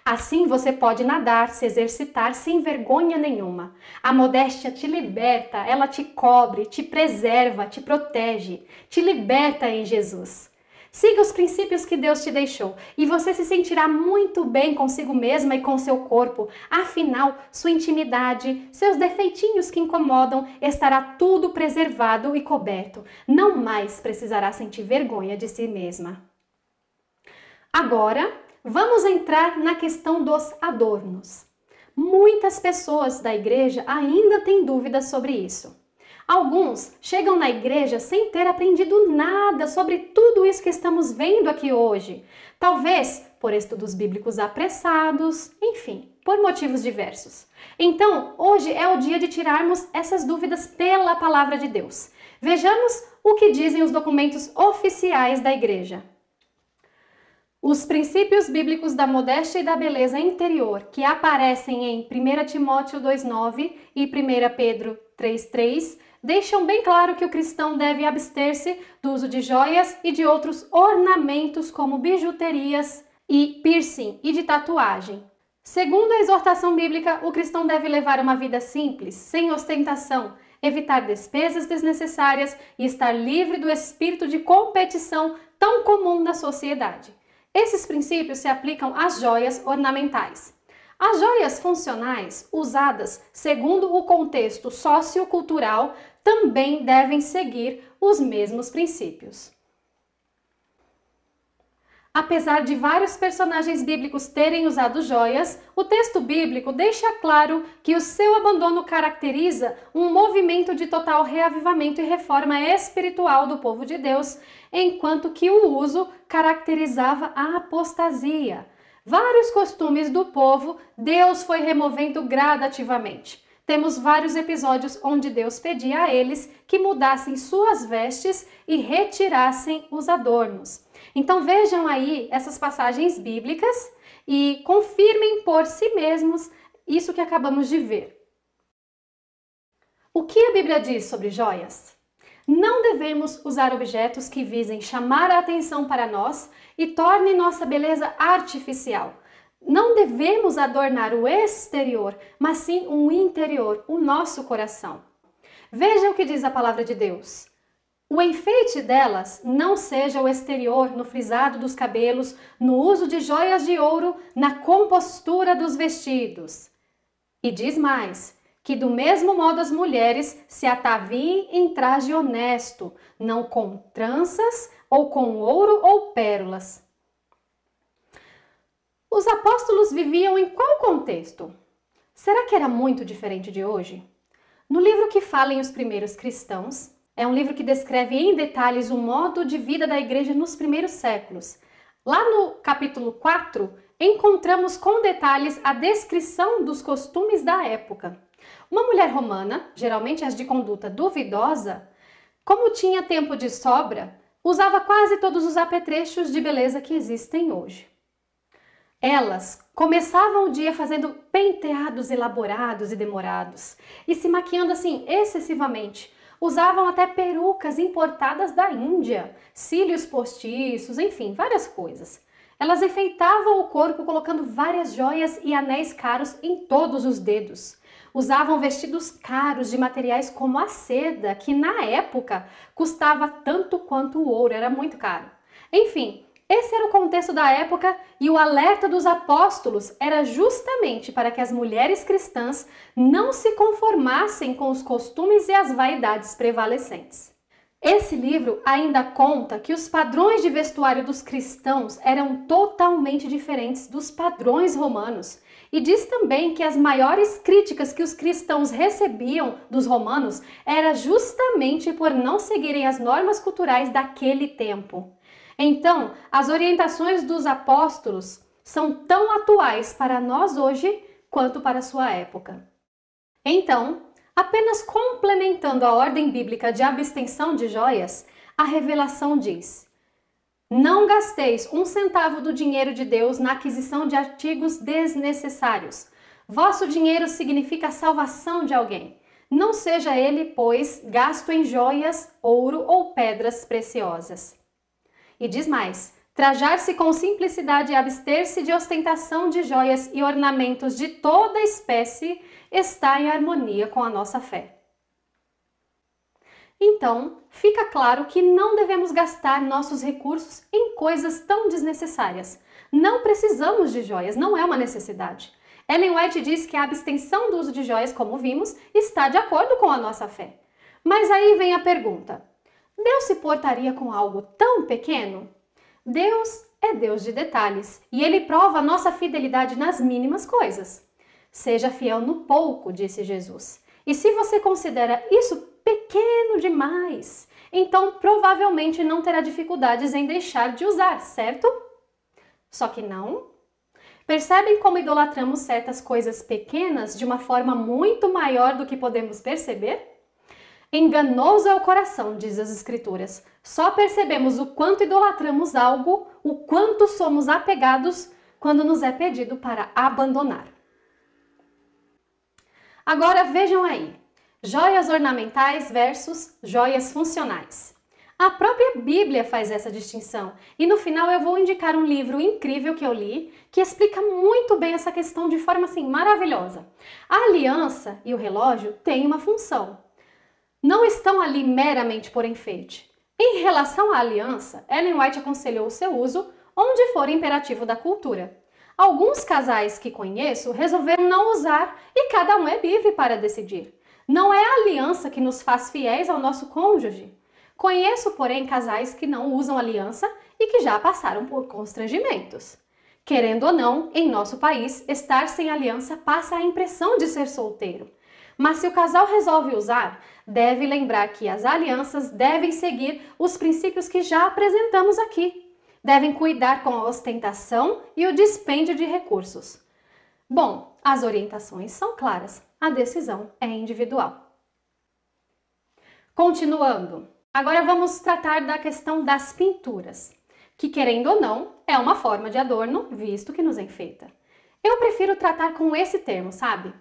Assim você pode nadar, se exercitar sem vergonha nenhuma. A modéstia te liberta, ela te cobre, te preserva, te protege, te liberta em Jesus. Siga os princípios que Deus te deixou e você se sentirá muito bem consigo mesma e com seu corpo. Afinal, sua intimidade, seus defeitinhos que incomodam, estará tudo preservado e coberto. Não mais precisará sentir vergonha de si mesma. Agora, vamos entrar na questão dos adornos. Muitas pessoas da igreja ainda têm dúvidas sobre isso. Alguns chegam na igreja sem ter aprendido nada sobre tudo isso que estamos vendo aqui hoje. Talvez por estudos bíblicos apressados, enfim, por motivos diversos. Então, hoje é o dia de tirarmos essas dúvidas pela palavra de Deus. Vejamos o que dizem os documentos oficiais da igreja. Os princípios bíblicos da modéstia e da beleza interior, que aparecem em 1 Timóteo 2,9 e 1 Pedro 3,3, deixam bem claro que o cristão deve abster-se do uso de joias e de outros ornamentos como bijuterias e piercing e de tatuagem. Segundo a exortação bíblica, o cristão deve levar uma vida simples, sem ostentação, evitar despesas desnecessárias e estar livre do espírito de competição tão comum na sociedade. Esses princípios se aplicam às joias ornamentais. As joias funcionais, usadas segundo o contexto sociocultural, também devem seguir os mesmos princípios. Apesar de vários personagens bíblicos terem usado joias, o texto bíblico deixa claro que o seu abandono caracteriza um movimento de total reavivamento e reforma espiritual do povo de Deus, enquanto que o uso caracterizava a apostasia. Vários costumes do povo, Deus foi removendo gradativamente. Temos vários episódios onde Deus pedia a eles que mudassem suas vestes e retirassem os adornos. Então vejam aí essas passagens bíblicas e confirmem por si mesmos isso que acabamos de ver. O que a Bíblia diz sobre joias? Não devemos usar objetos que visem chamar a atenção para nós e tornem nossa beleza artificial. Não devemos adornar o exterior, mas sim o interior, o nosso coração. Veja o que diz a palavra de Deus. O enfeite delas não seja o exterior, no frisado dos cabelos, no uso de joias de ouro, na compostura dos vestidos. E diz mais, que do mesmo modo as mulheres se ataviem em traje honesto, não com tranças ou com ouro ou pérolas. Os apóstolos viviam em qual contexto? Será que era muito diferente de hoje? No livro que fala em Os Primeiros Cristãos, é um livro que descreve em detalhes o modo de vida da igreja nos primeiros séculos. Lá no capítulo 4, encontramos com detalhes a descrição dos costumes da época. Uma mulher romana, geralmente as de conduta duvidosa, como tinha tempo de sobra, usava quase todos os apetrechos de beleza que existem hoje. Elas começavam o dia fazendo penteados elaborados e demorados e se maquiando assim excessivamente. Usavam até perucas importadas da Índia, cílios postiços, enfim, várias coisas. Elas enfeitavam o corpo colocando várias joias e anéis caros em todos os dedos. Usavam vestidos caros de materiais como a seda, que na época custava tanto quanto o ouro, era muito caro. Enfim, esse era o contexto da época e o alerta dos apóstolos era justamente para que as mulheres cristãs não se conformassem com os costumes e as vaidades prevalecentes. Esse livro ainda conta que os padrões de vestuário dos cristãos eram totalmente diferentes dos padrões romanos e diz também que as maiores críticas que os cristãos recebiam dos romanos era justamente por não seguirem as normas culturais daquele tempo. Então, as orientações dos apóstolos são tão atuais para nós hoje quanto para a sua época. Então, apenas complementando a ordem bíblica de abstenção de joias, a revelação diz: não gasteis um centavo do dinheiro de Deus na aquisição de artigos desnecessários. Vosso dinheiro significa a salvação de alguém. Não seja ele, pois, gasto em joias, ouro ou pedras preciosas. E diz mais: trajar-se com simplicidade e abster-se de ostentação de joias e ornamentos de toda espécie está em harmonia com a nossa fé. Então, fica claro que não devemos gastar nossos recursos em coisas tão desnecessárias. Não precisamos de joias, não é uma necessidade. Ellen White diz que a abstenção do uso de joias, como vimos, está de acordo com a nossa fé. Mas aí vem a pergunta: Deus se portaria com algo tão pequeno? Deus é Deus de detalhes e Ele prova a nossa fidelidade nas mínimas coisas. Seja fiel no pouco, disse Jesus. E se você considera isso pequeno demais, então provavelmente não terá dificuldades em deixar de usar, certo? Só que não. Percebem como idolatramos certas coisas pequenas de uma forma muito maior do que podemos perceber? Enganoso é o coração, diz as Escrituras. Só percebemos o quanto idolatramos algo, o quanto somos apegados quando nos é pedido para abandonar. Agora vejam aí, joias ornamentais versus joias funcionais. A própria Bíblia faz essa distinção e no final eu vou indicar um livro incrível que eu li que explica muito bem essa questão de forma assim maravilhosa. A aliança e o relógio têm uma função. Não estão ali meramente por enfeite. Em relação à aliança, Ellen White aconselhou o seu uso onde for imperativo da cultura. Alguns casais que conheço resolveram não usar e cada um é livre para decidir. Não é a aliança que nos faz fiéis ao nosso cônjuge. Conheço, porém, casais que não usam aliança e que já passaram por constrangimentos. Querendo ou não, em nosso país, estar sem aliança passa a impressão de ser solteiro. Mas se o casal resolve usar, deve lembrar que as alianças devem seguir os princípios que já apresentamos aqui. Devem cuidar com a ostentação e o dispêndio de recursos. Bom, as orientações são claras, a decisão é individual. Continuando, agora vamos tratar da questão das pinturas, que querendo ou não, é uma forma de adorno, visto que nos enfeita. Eu prefiro tratar com esse termo, sabe?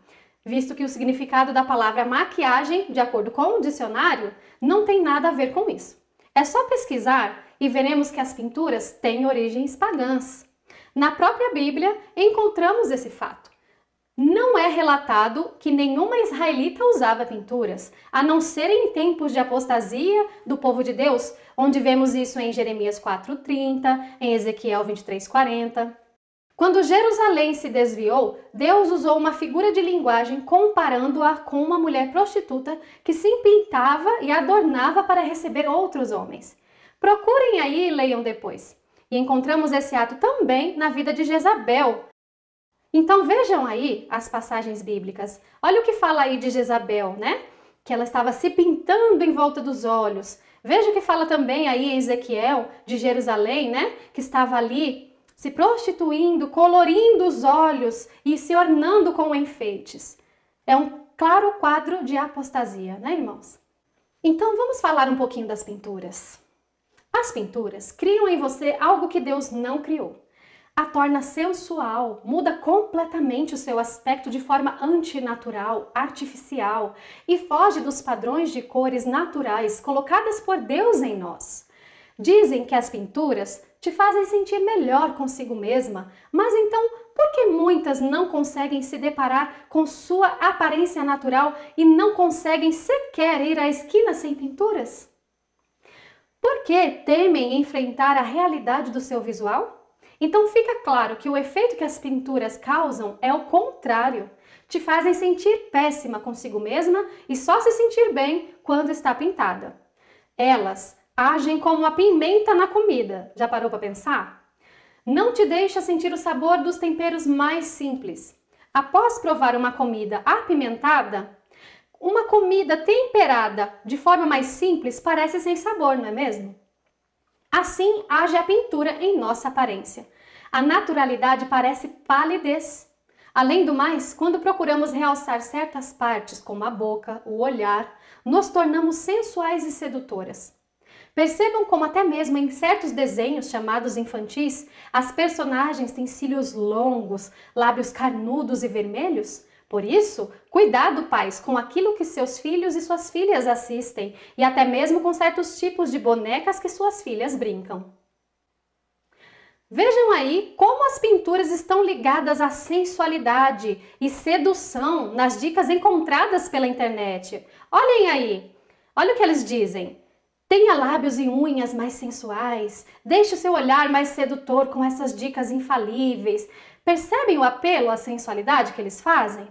Visto que o significado da palavra maquiagem, de acordo com o dicionário, não tem nada a ver com isso. É só pesquisar e veremos que as pinturas têm origens pagãs. Na própria Bíblia encontramos esse fato. Não é relatado que nenhuma israelita usava pinturas, a não ser em tempos de apostasia do povo de Deus, onde vemos isso em Jeremias 4:30, em Ezequiel 23:40. Quando Jerusalém se desviou, Deus usou uma figura de linguagem comparando-a com uma mulher prostituta que se pintava e adornava para receber outros homens. Procurem aí e leiam depois. E encontramos esse ato também na vida de Jezabel. Então vejam aí as passagens bíblicas. Olha o que fala aí de Jezabel, né? que ela estava se pintando em volta dos olhos. Veja que fala também aí em Ezequiel de Jerusalém, né? Que estava ali se prostituindo, colorindo os olhos e se ornando com enfeites. É um claro quadro de apostasia, né, irmãos? Então vamos falar um pouquinho das pinturas. As pinturas criam em você algo que Deus não criou. A torna sensual, muda completamente o seu aspecto de forma antinatural, artificial e foge dos padrões de cores naturais colocadas por Deus em nós. Dizem que as pinturas te fazem sentir melhor consigo mesma, mas então por que muitas não conseguem se deparar com sua aparência natural e não conseguem sequer ir à esquina sem pinturas? Por que temem enfrentar a realidade do seu visual? Então fica claro que o efeito que as pinturas causam é o contrário. Te fazem sentir péssima consigo mesma e só se sentir bem quando está pintada. Elas agem como a pimenta na comida. Já parou para pensar? Não te deixa sentir o sabor dos temperos mais simples. Após provar uma comida apimentada, uma comida temperada de forma mais simples parece sem sabor, não é mesmo? Assim age a pintura em nossa aparência. A naturalidade parece palidez. Além do mais, quando procuramos realçar certas partes, como a boca, o olhar, nos tornamos sensuais e sedutoras. Percebam como até mesmo em certos desenhos chamados infantis, as personagens têm cílios longos, lábios carnudos e vermelhos? Por isso, cuidado, pais, com aquilo que seus filhos e suas filhas assistem e até mesmo com certos tipos de bonecas que suas filhas brincam. Vejam aí como as pinturas estão ligadas à sensualidade e sedução nas dicas encontradas pela internet. Olhem aí, olha o que eles dizem. Tenha lábios e unhas mais sensuais, deixe o seu olhar mais sedutor com essas dicas infalíveis. Percebem o apelo à sensualidade que eles fazem?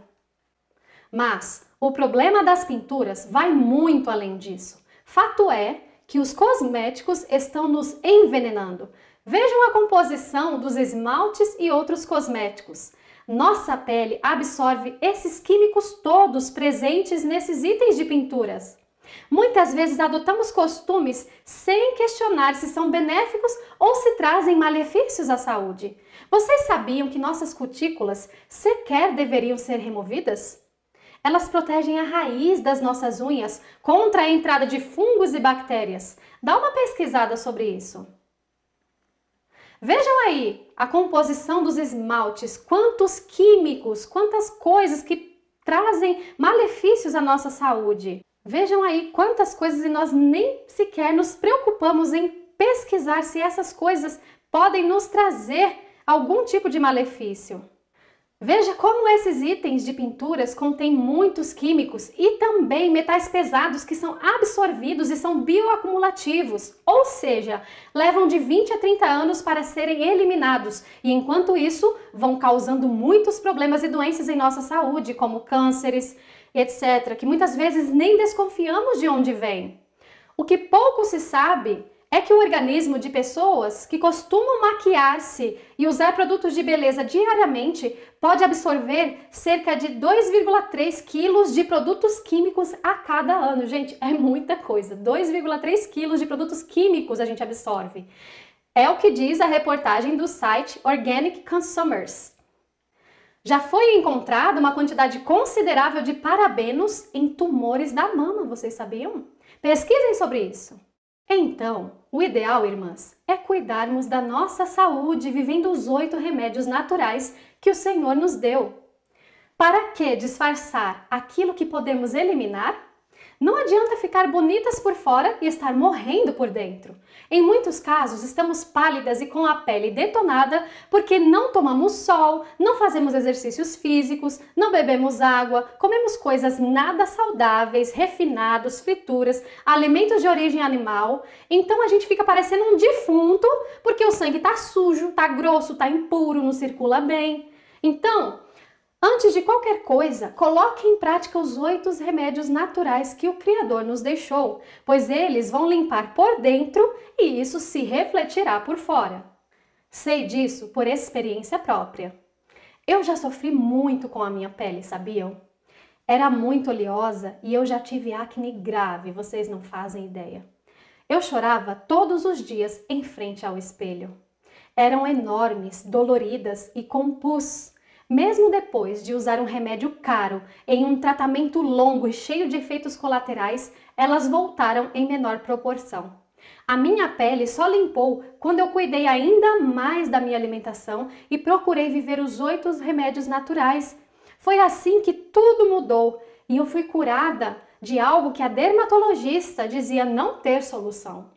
Mas o problema das pinturas vai muito além disso. Fato é que os cosméticos estão nos envenenando. Vejam a composição dos esmaltes e outros cosméticos. Nossa pele absorve esses químicos todos presentes nesses itens de pinturas. Muitas vezes adotamos costumes sem questionar se são benéficos ou se trazem malefícios à saúde. Vocês sabiam que nossas cutículas sequer deveriam ser removidas? Elas protegem a raiz das nossas unhas contra a entrada de fungos e bactérias. Dá uma pesquisada sobre isso. Vejam aí a composição dos esmaltes, quantos químicos, quantas coisas que trazem malefícios à nossa saúde. Vejam aí quantas coisas e nós nem sequer nos preocupamos em pesquisar se essas coisas podem nos trazer algum tipo de malefício. Veja como esses itens de pinturas contêm muitos químicos e também metais pesados que são absorvidos e são bioacumulativos, ou seja, levam de 20 a 30 anos para serem eliminados e enquanto isso vão causando muitos problemas e doenças em nossa saúde, como cânceres, etc., que muitas vezes nem desconfiamos de onde vem. O que pouco se sabe é que o organismo de pessoas que costumam maquiar-se e usar produtos de beleza diariamente pode absorver cerca de 2,3 quilos de produtos químicos a cada ano. Gente, é muita coisa. 2,3 quilos de produtos químicos a gente absorve. É o que diz a reportagem do site Organic Consumers. Já foi encontrada uma quantidade considerável de parabenos em tumores da mama, vocês sabiam? Pesquisem sobre isso. Então, o ideal, irmãs, é cuidarmos da nossa saúde vivendo os 8 remédios naturais que o Senhor nos deu. Para que disfarçar aquilo que podemos eliminar? Não adianta ficar bonitas por fora e estar morrendo por dentro. Em muitos casos, estamos pálidas e com a pele detonada porque não tomamos sol, não fazemos exercícios físicos, não bebemos água, comemos coisas nada saudáveis, refinados, frituras, alimentos de origem animal. Então a gente fica parecendo um defunto porque o sangue tá sujo, tá grosso, tá impuro, não circula bem. Então, antes de qualquer coisa, coloque em prática os 8 remédios naturais que o Criador nos deixou, pois eles vão limpar por dentro e isso se refletirá por fora. Sei disso por experiência própria. Eu já sofri muito com a minha pele, sabiam? Era muito oleosa e eu já tive acne grave, vocês não fazem ideia. Eu chorava todos os dias em frente ao espelho. Eram enormes, doloridas e com pus. Mesmo depois de usar um remédio caro em um tratamento longo e cheio de efeitos colaterais, elas voltaram em menor proporção. A minha pele só limpou quando eu cuidei ainda mais da minha alimentação e procurei viver os 8 remédios naturais. Foi assim que tudo mudou e eu fui curada de algo que a dermatologista dizia não ter solução.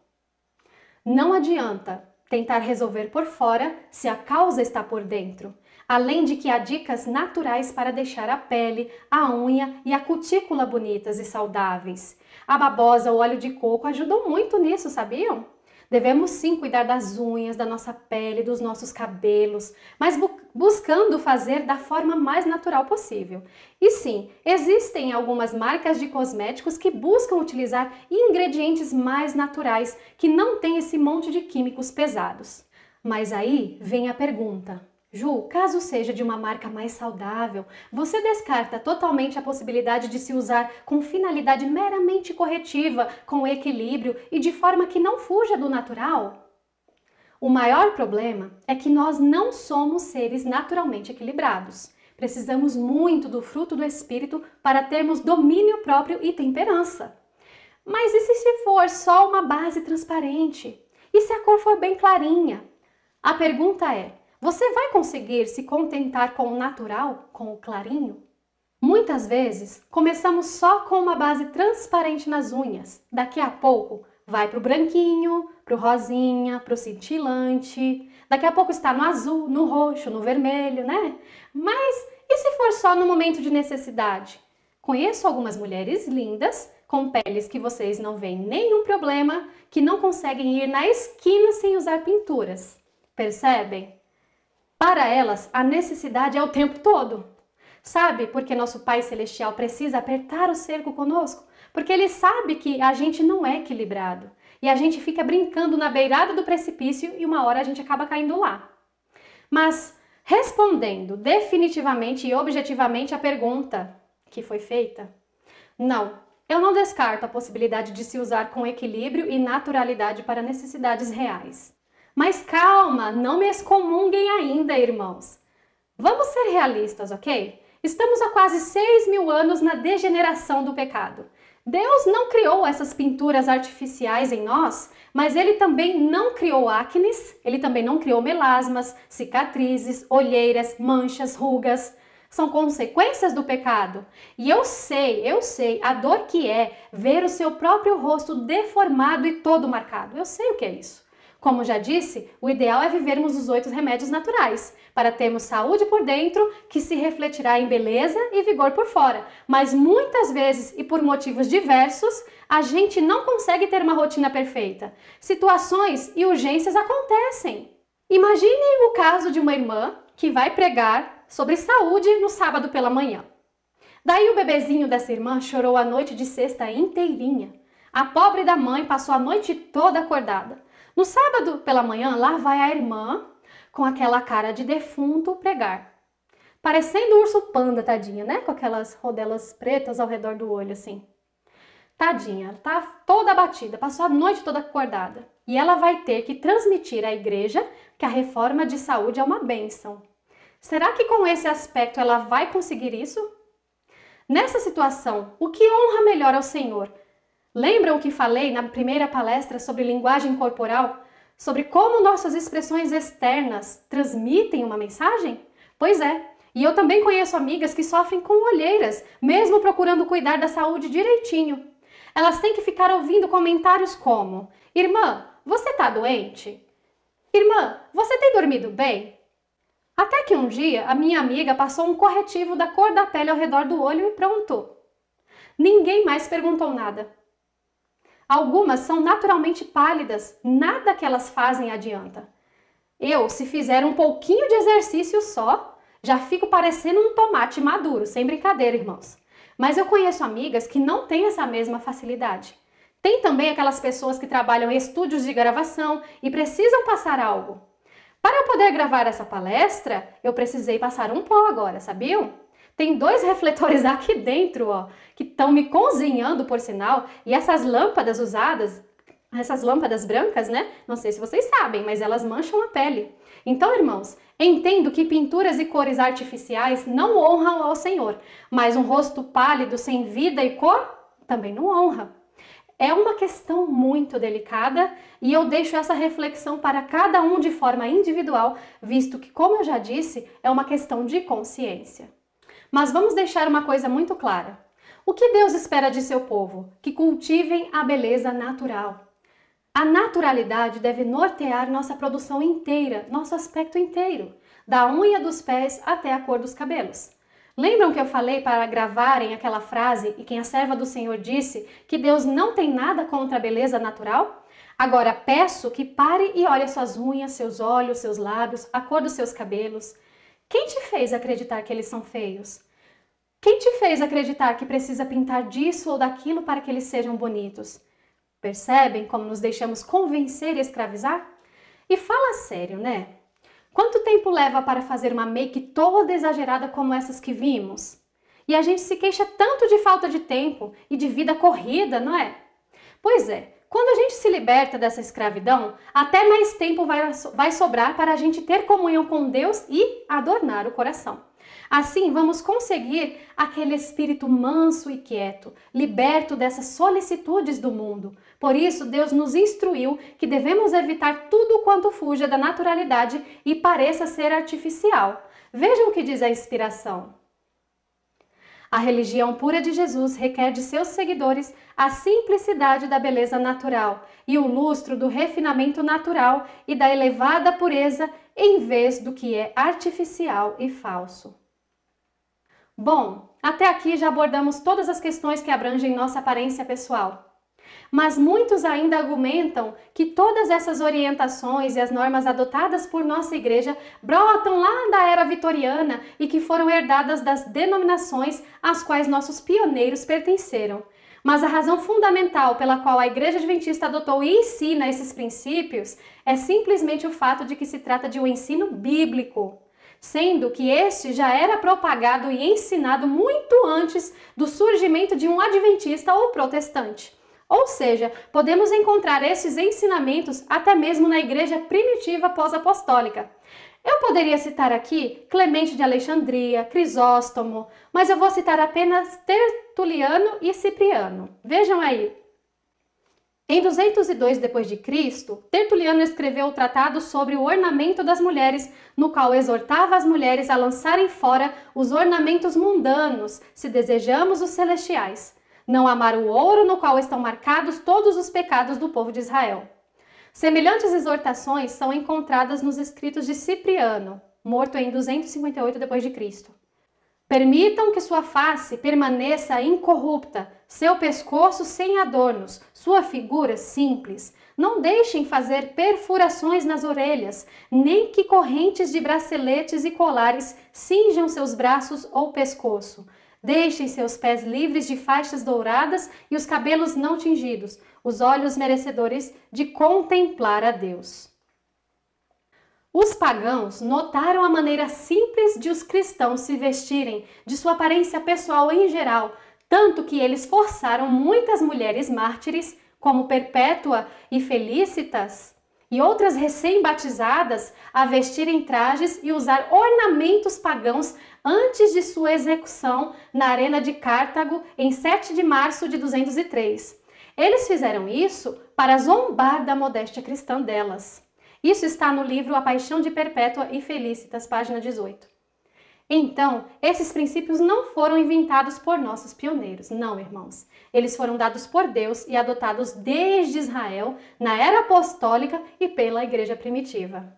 Não adianta tentar resolver por fora se a causa está por dentro. Além de que há dicas naturais para deixar a pele, a unha e a cutícula bonitas e saudáveis. A babosa ou óleo de coco ajudam muito nisso, sabiam? Devemos sim cuidar das unhas, da nossa pele, dos nossos cabelos, mas buscando fazer da forma mais natural possível. E sim, existem algumas marcas de cosméticos que buscam utilizar ingredientes mais naturais, que não têm esse monte de químicos pesados. Mas aí vem a pergunta: Ju, caso seja de uma marca mais saudável, você descarta totalmente a possibilidade de se usar com finalidade meramente corretiva, com equilíbrio e de forma que não fuja do natural? O maior problema é que nós não somos seres naturalmente equilibrados. Precisamos muito do fruto do espírito para termos domínio próprio e temperança. Mas e se for só uma base transparente? E se a cor for bem clarinha? A pergunta é: você vai conseguir se contentar com o natural, com o clarinho? Muitas vezes, começamos só com uma base transparente nas unhas. Daqui a pouco, vai para o branquinho, para o rosinha, para o cintilante. Daqui a pouco está no azul, no roxo, no vermelho, né? Mas e se for só no momento de necessidade? Conheço algumas mulheres lindas, com peles que vocês não veem nenhum problema, que não conseguem ir na esquina sem usar pinturas. Percebem? Para elas, a necessidade é o tempo todo. Sabe por que nosso Pai Celestial precisa apertar o cerco conosco? Porque Ele sabe que a gente não é equilibrado. E a gente fica brincando na beirada do precipício e uma hora a gente acaba caindo lá. Mas, respondendo definitivamente e objetivamente a pergunta que foi feita, não, eu não descarto a possibilidade de se usar com equilíbrio e naturalidade para necessidades reais. Mas calma, não me excomunguem ainda, irmãos. Vamos ser realistas, ok? Estamos há quase 6.000 anos na degeneração do pecado. Deus não criou essas pinturas artificiais em nós, mas Ele também não criou acnes, Ele também não criou melasmas, cicatrizes, olheiras, manchas, rugas. São consequências do pecado. E eu sei a dor que é ver o seu próprio rosto deformado e todo marcado. Eu sei o que é isso. Como já disse, o ideal é vivermos os 8 remédios naturais, para termos saúde por dentro, que se refletirá em beleza e vigor por fora. Mas muitas vezes, e por motivos diversos, a gente não consegue ter uma rotina perfeita. Situações e urgências acontecem. Imagine o caso de uma irmã que vai pregar sobre saúde no sábado pela manhã. Daí o bebezinho dessa irmã chorou a noite de sexta inteirinha. A pobre da mãe passou a noite toda acordada. No sábado pela manhã, lá vai a irmã com aquela cara de defunto pregar. Parecendo o urso panda, tadinha, né? Com aquelas rodelas pretas ao redor do olho, assim. Tadinha, tá toda abatida, passou a noite toda acordada. E ela vai ter que transmitir à igreja que a reforma de saúde é uma bênção. Será que com esse aspecto ela vai conseguir isso? Nessa situação, o que honra melhor ao Senhor? Lembram o que falei na primeira palestra sobre linguagem corporal? Sobre como nossas expressões externas transmitem uma mensagem? Pois é, e eu também conheço amigas que sofrem com olheiras, mesmo procurando cuidar da saúde direitinho. Elas têm que ficar ouvindo comentários como: irmã, você tá doente? Irmã, você tem dormido bem? Até que um dia a minha amiga passou um corretivo da cor da pele ao redor do olho e pronto. Ninguém mais perguntou nada. Algumas são naturalmente pálidas, nada que elas fazem adianta. Eu, se fizer um pouquinho de exercício só, já fico parecendo um tomate maduro, sem brincadeira, irmãos. Mas eu conheço amigas que não têm essa mesma facilidade. Tem também aquelas pessoas que trabalham em estúdios de gravação e precisam passar algo. Para eu poder gravar essa palestra, eu precisei passar um pó agora, sabiam? Tem 2 refletores aqui dentro, ó, que estão me cozinhando, por sinal, e essas lâmpadas usadas, essas lâmpadas brancas, né? Não sei se vocês sabem, mas elas mancham a pele. Então, irmãos, entendo que pinturas e cores artificiais não honram ao Senhor, mas um rosto pálido, sem vida e cor, também não honra. É uma questão muito delicada e eu deixo essa reflexão para cada um de forma individual, visto que, como eu já disse, é uma questão de consciência. Mas vamos deixar uma coisa muito clara. O que Deus espera de seu povo? Que cultivem a beleza natural. A naturalidade deve nortear nossa produção inteira, nosso aspecto inteiro, da unha dos pés até a cor dos cabelos. Lembram que eu falei para gravarem aquela frase e quem a serva do Senhor disse que Deus não tem nada contra a beleza natural? Agora peço que pare e olhe suas unhas, seus olhos, seus lábios, a cor dos seus cabelos. Quem te fez acreditar que eles são feios? Quem te fez acreditar que precisa pintar disso ou daquilo para que eles sejam bonitos? Percebem como nos deixamos convencer e escravizar? E fala sério, né? Quanto tempo leva para fazer uma make toda exagerada como essas que vimos? E a gente se queixa tanto de falta de tempo e de vida corrida, não é? Pois é, quando a gente se liberta dessa escravidão, até mais tempo vai sobrar para a gente ter comunhão com Deus e adornar o coração. Assim, vamos conseguir aquele espírito manso e quieto, liberto dessas solicitudes do mundo. Por isso, Deus nos instruiu que devemos evitar tudo quanto fuja da naturalidade e pareça ser artificial. Vejam o que diz a inspiração. A religião pura de Jesus requer de seus seguidores a simplicidade da beleza natural e o lustro do refinamento natural e da elevada pureza em vez do que é artificial e falso. Bom, até aqui já abordamos todas as questões que abrangem nossa aparência pessoal. Mas muitos ainda argumentam que todas essas orientações e as normas adotadas por nossa igreja brotam lá da era vitoriana e que foram herdadas das denominações às quais nossos pioneiros pertenceram. Mas a razão fundamental pela qual a Igreja Adventista adotou e ensina esses princípios é simplesmente o fato de que se trata de um ensino bíblico, sendo que este já era propagado e ensinado muito antes do surgimento de um adventista ou protestante. Ou seja, podemos encontrar esses ensinamentos até mesmo na igreja primitiva pós-apostólica. Eu poderia citar aqui Clemente de Alexandria, Crisóstomo, mas eu vou citar apenas Tertuliano e Cipriano. Vejam aí. Em 202 d.C., Tertuliano escreveu o tratado sobre o ornamento das mulheres, no qual exortava as mulheres a lançarem fora os ornamentos mundanos, se desejamos os celestiais. Não amar o ouro no qual estão marcados todos os pecados do povo de Israel. Semelhantes exortações são encontradas nos escritos de Cipriano, morto em 258 d.C. Permitam que sua face permaneça incorrupta, seu pescoço sem adornos, sua figura simples. Não deixem fazer perfurações nas orelhas, nem que correntes de braceletes e colares cinjam seus braços ou pescoço. Deixem seus pés livres de faixas douradas e os cabelos não tingidos, os olhos merecedores de contemplar a Deus. Os pagãos notaram a maneira simples de os cristãos se vestirem, de sua aparência pessoal em geral, tanto que eles forçaram muitas mulheres mártires, como Perpétua e Felícitas, e outras recém-batizadas, a vestirem trajes e usar ornamentos pagãos antes de sua execução na arena de Cartago em 7 de março de 203. Eles fizeram isso para zombar da modéstia cristã delas. Isso está no livro A Paixão de Perpétua e Felícitas, página 18. Então, esses princípios não foram inventados por nossos pioneiros, não, irmãos. Eles foram dados por Deus e adotados desde Israel, na era apostólica e pela igreja primitiva.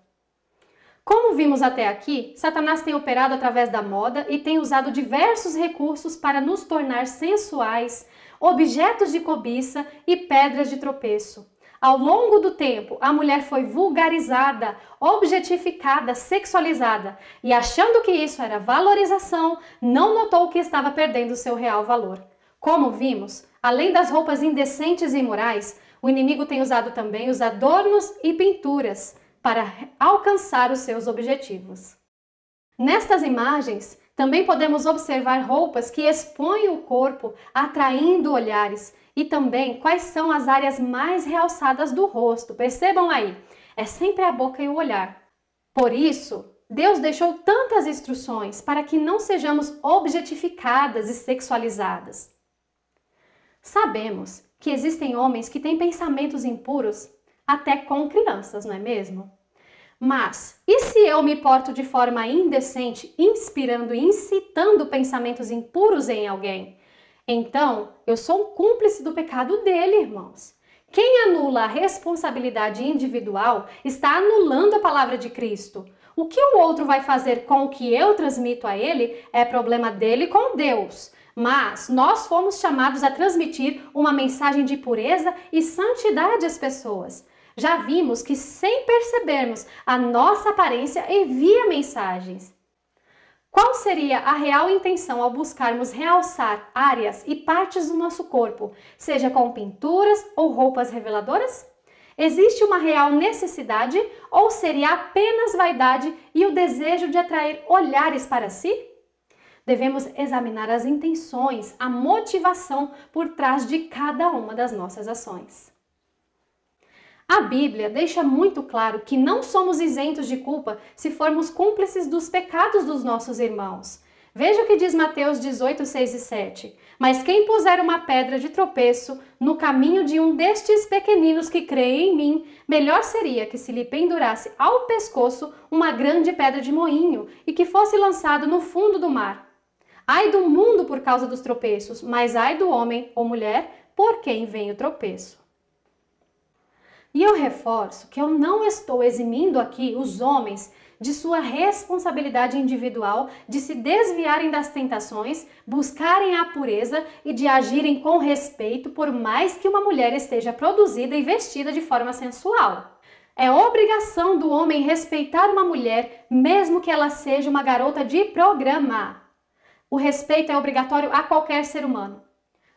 Como vimos até aqui, Satanás tem operado através da moda e tem usado diversos recursos para nos tornar sensuais, objetos de cobiça e pedras de tropeço. Ao longo do tempo, a mulher foi vulgarizada, objetificada, sexualizada e, achando que isso era valorização, não notou que estava perdendo seu real valor. Como vimos, além das roupas indecentes e imorais, o inimigo tem usado também os adornos e pinturas para alcançar os seus objetivos. Nestas imagens, Também podemos observar roupas que expõem o corpo, atraindo olhares, e também quais são as áreas mais realçadas do rosto. Percebam aí, é sempre a boca e o olhar. Por isso, Deus deixou tantas instruções para que não sejamos objetificadas e sexualizadas. Sabemos que existem homens que têm pensamentos impuros até com crianças, não é mesmo? Mas, e se eu me porto de forma indecente, inspirando e incitando pensamentos impuros em alguém? Então, eu sou um cúmplice do pecado dele, irmãos. Quem anula a responsabilidade individual está anulando a palavra de Cristo. O que o outro vai fazer com o que eu transmito a ele é problema dele com Deus. Mas nós fomos chamados a transmitir uma mensagem de pureza e santidade às pessoas. Já vimos que, sem percebermos, a nossa aparência envia mensagens. Qual seria a real intenção ao buscarmos realçar áreas e partes do nosso corpo, seja com pinturas ou roupas reveladoras? Existe uma real necessidade ou seria apenas vaidade e o desejo de atrair olhares para si? Devemos examinar as intenções, a motivação por trás de cada uma das nossas ações. A Bíblia deixa muito claro que não somos isentos de culpa se formos cúmplices dos pecados dos nossos irmãos. Veja o que diz Mateus 18, 6 e 7. Mas quem puser uma pedra de tropeço no caminho de um destes pequeninos que creem em mim, melhor seria que se lhe pendurasse ao pescoço uma grande pedra de moinho e que fosse lançado no fundo do mar. Ai do mundo por causa dos tropeços, mas ai do homem ou mulher por quem vem o tropeço. E eu reforço que eu não estou eximindo aqui os homens de sua responsabilidade individual de se desviarem das tentações, buscarem a pureza e de agirem com respeito por mais que uma mulher esteja produzida e vestida de forma sensual. É obrigação do homem respeitar uma mulher, mesmo que ela seja uma garota de programa. O respeito é obrigatório a qualquer ser humano.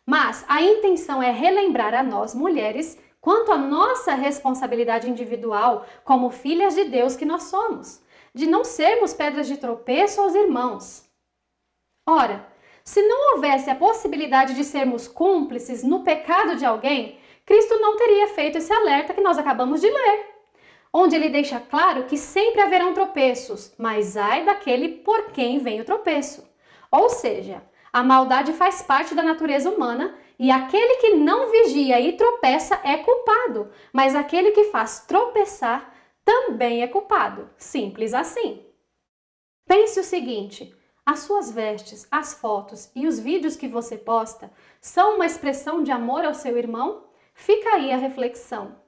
Mas a intenção é relembrar a nós, mulheres, quanto à nossa responsabilidade individual como filhas de Deus que nós somos, de não sermos pedras de tropeço aos irmãos. Ora, se não houvesse a possibilidade de sermos cúmplices no pecado de alguém, Cristo não teria feito esse alerta que nós acabamos de ler, onde ele deixa claro que sempre haverão tropeços, mas ai daquele por quem vem o tropeço. Ou seja, a maldade faz parte da natureza humana e aquele que não vigia e tropeça é culpado, mas aquele que faz tropeçar também é culpado. Simples assim. Pense o seguinte, as suas vestes, as fotos e os vídeos que você posta são uma expressão de amor ao seu irmão? Fica aí a reflexão.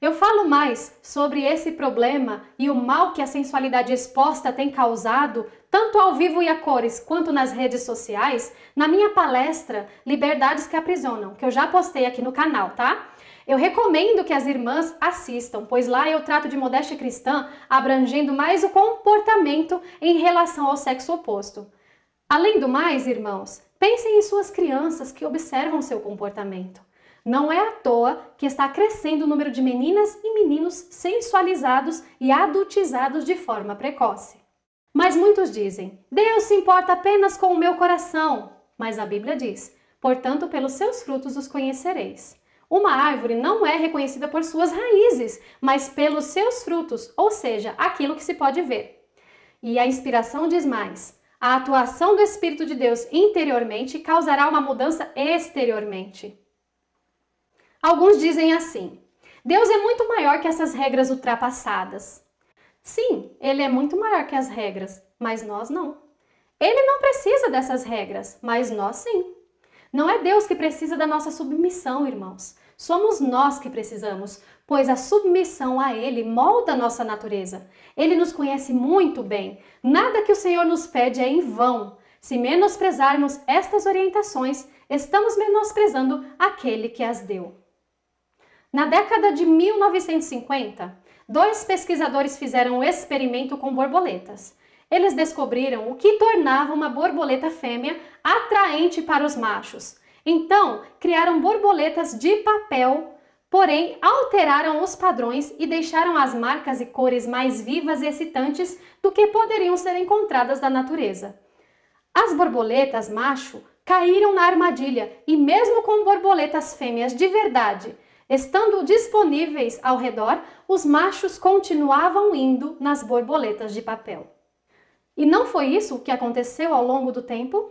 Eu falo mais sobre esse problema e o mal que a sensualidade exposta tem causado, tanto ao vivo e a cores quanto nas redes sociais, na minha palestra Liberdades que Aprisionam, que eu já postei aqui no canal, tá? Eu recomendo que as irmãs assistam, pois lá eu trato de modéstia cristã, abrangendo mais o comportamento em relação ao sexo oposto. Além do mais, irmãos, pensem em suas crianças que observam seu comportamento. Não é à toa que está crescendo o número de meninas e meninos sensualizados e adultizados de forma precoce. Mas muitos dizem, Deus se importa apenas com o meu coração. Mas a Bíblia diz, portanto, pelos seus frutos os conhecereis. Uma árvore não é reconhecida por suas raízes, mas pelos seus frutos, ou seja, aquilo que se pode ver. E a inspiração diz mais, a atuação do Espírito de Deus interiormente causará uma mudança exteriormente. Alguns dizem assim, Deus é muito maior que essas regras ultrapassadas. Sim, Ele é muito maior que as regras, mas nós não. Ele não precisa dessas regras, mas nós sim. Não é Deus que precisa da nossa submissão, irmãos. Somos nós que precisamos, pois a submissão a Ele molda a nossa natureza. Ele nos conhece muito bem. Nada que o Senhor nos pede é em vão. Se menosprezarmos estas orientações, estamos menosprezando aquele que as deu. Na década de 1950, 2 pesquisadores fizeram um experimento com borboletas. Eles descobriram o que tornava uma borboleta fêmea atraente para os machos. Então, criaram borboletas de papel, porém alteraram os padrões e deixaram as marcas e cores mais vivas e excitantes do que poderiam ser encontradas na natureza. As borboletas macho caíram na armadilha e mesmo com borboletas fêmeas de verdade estando disponíveis ao redor, os machos continuavam indo nas borboletas de papel. E não foi isso que aconteceu ao longo do tempo?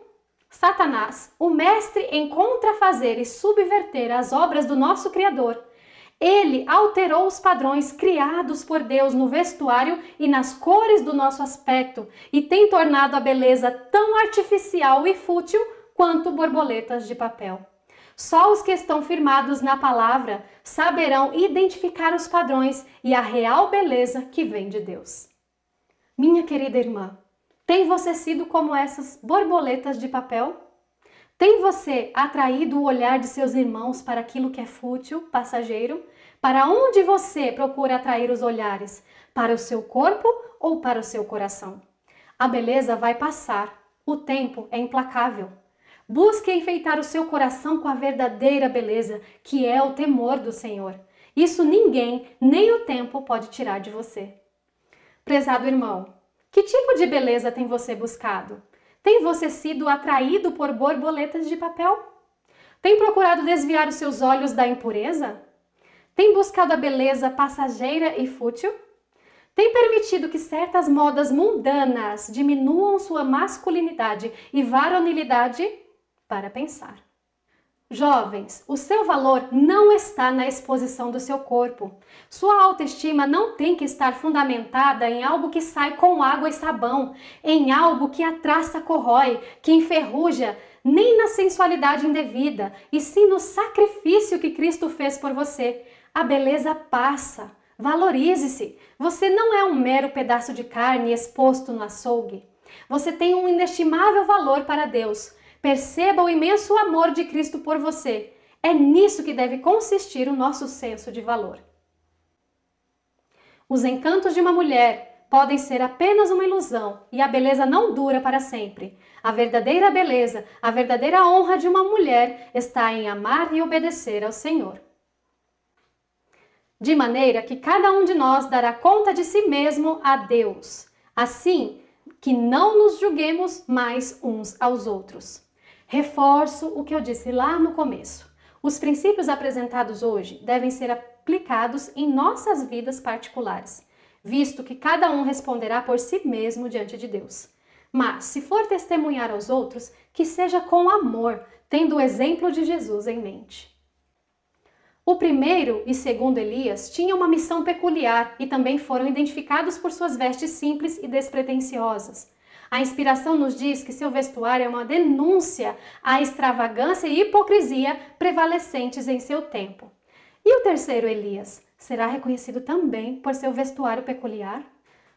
Satanás, o mestre em contrafazer e subverter as obras do nosso Criador, ele alterou os padrões criados por Deus no vestuário e nas cores do nosso aspecto e tem tornado a beleza tão artificial e fútil quanto borboletas de papel. Só os que estão firmados na palavra saberão identificar os padrões e a real beleza que vem de Deus. Minha querida irmã, tem você sido como essas borboletas de papel? Tem você atraído o olhar de seus irmãos para aquilo que é fútil, passageiro? Para onde você procura atrair os olhares? Para o seu corpo ou para o seu coração? A beleza vai passar, o tempo é implacável. Busque enfeitar o seu coração com a verdadeira beleza, que é o temor do Senhor. Isso ninguém, nem o tempo, pode tirar de você. Prezado irmão, que tipo de beleza tem você buscado? Tem você sido atraído por borboletas de papel? Tem procurado desviar os seus olhos da impureza? Tem buscado a beleza passageira e fútil? Tem permitido que certas modas mundanas diminuam sua masculinidade e varonilidade? Para pensar. Jovens, o seu valor não está na exposição do seu corpo. Sua autoestima não tem que estar fundamentada em algo que sai com água e sabão, em algo que a traça corrói, que enferruja, nem na sensualidade indevida, e sim no sacrifício que Cristo fez por você. A beleza passa. Valorize-se. Você não é um mero pedaço de carne exposto no açougue. Você tem um inestimável valor para Deus. Perceba o imenso amor de Cristo por você. É nisso que deve consistir o nosso senso de valor. Os encantos de uma mulher podem ser apenas uma ilusão e a beleza não dura para sempre. A verdadeira beleza, a verdadeira honra de uma mulher está em amar e obedecer ao Senhor. De maneira que cada um de nós dará conta de si mesmo a Deus. Assim que não nos julguemos mais uns aos outros. Reforço o que eu disse lá no começo. Os princípios apresentados hoje devem ser aplicados em nossas vidas particulares, visto que cada um responderá por si mesmo diante de Deus. Mas, se for testemunhar aos outros, que seja com amor, tendo o exemplo de Jesus em mente. O primeiro e segundo Elias tinham uma missão peculiar e também foram identificados por suas vestes simples e despretensiosas. A inspiração nos diz que seu vestuário é uma denúncia à extravagância e hipocrisia prevalecentes em seu tempo. E o terceiro Elias será reconhecido também por seu vestuário peculiar?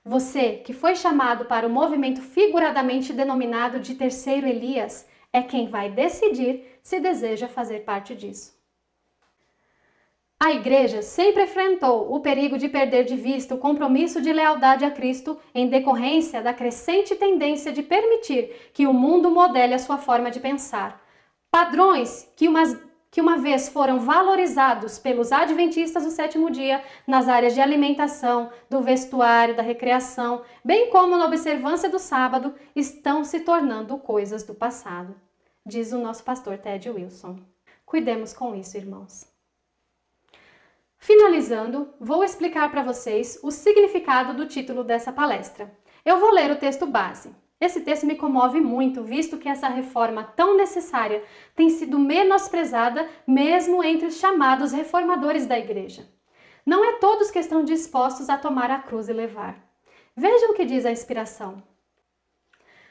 Você, que foi chamado para o movimento figuradamente denominado de terceiro Elias, é quem vai decidir se deseja fazer parte disso. A igreja sempre enfrentou o perigo de perder de vista o compromisso de lealdade a Cristo em decorrência da crescente tendência de permitir que o mundo modele a sua forma de pensar. Padrões que uma vez foram valorizados pelos adventistas do sétimo dia nas áreas de alimentação, do vestuário, da recreação, bem como na observância do sábado, estão se tornando coisas do passado, diz o nosso pastor Ted Wilson. Cuidemos com isso, irmãos. Finalizando, vou explicar para vocês o significado do título dessa palestra. Eu vou ler o texto base. Esse texto me comove muito, visto que essa reforma tão necessária tem sido menosprezada mesmo entre os chamados reformadores da igreja. Não é todos que estão dispostos a tomar a cruz e levar. Vejam o que diz a inspiração.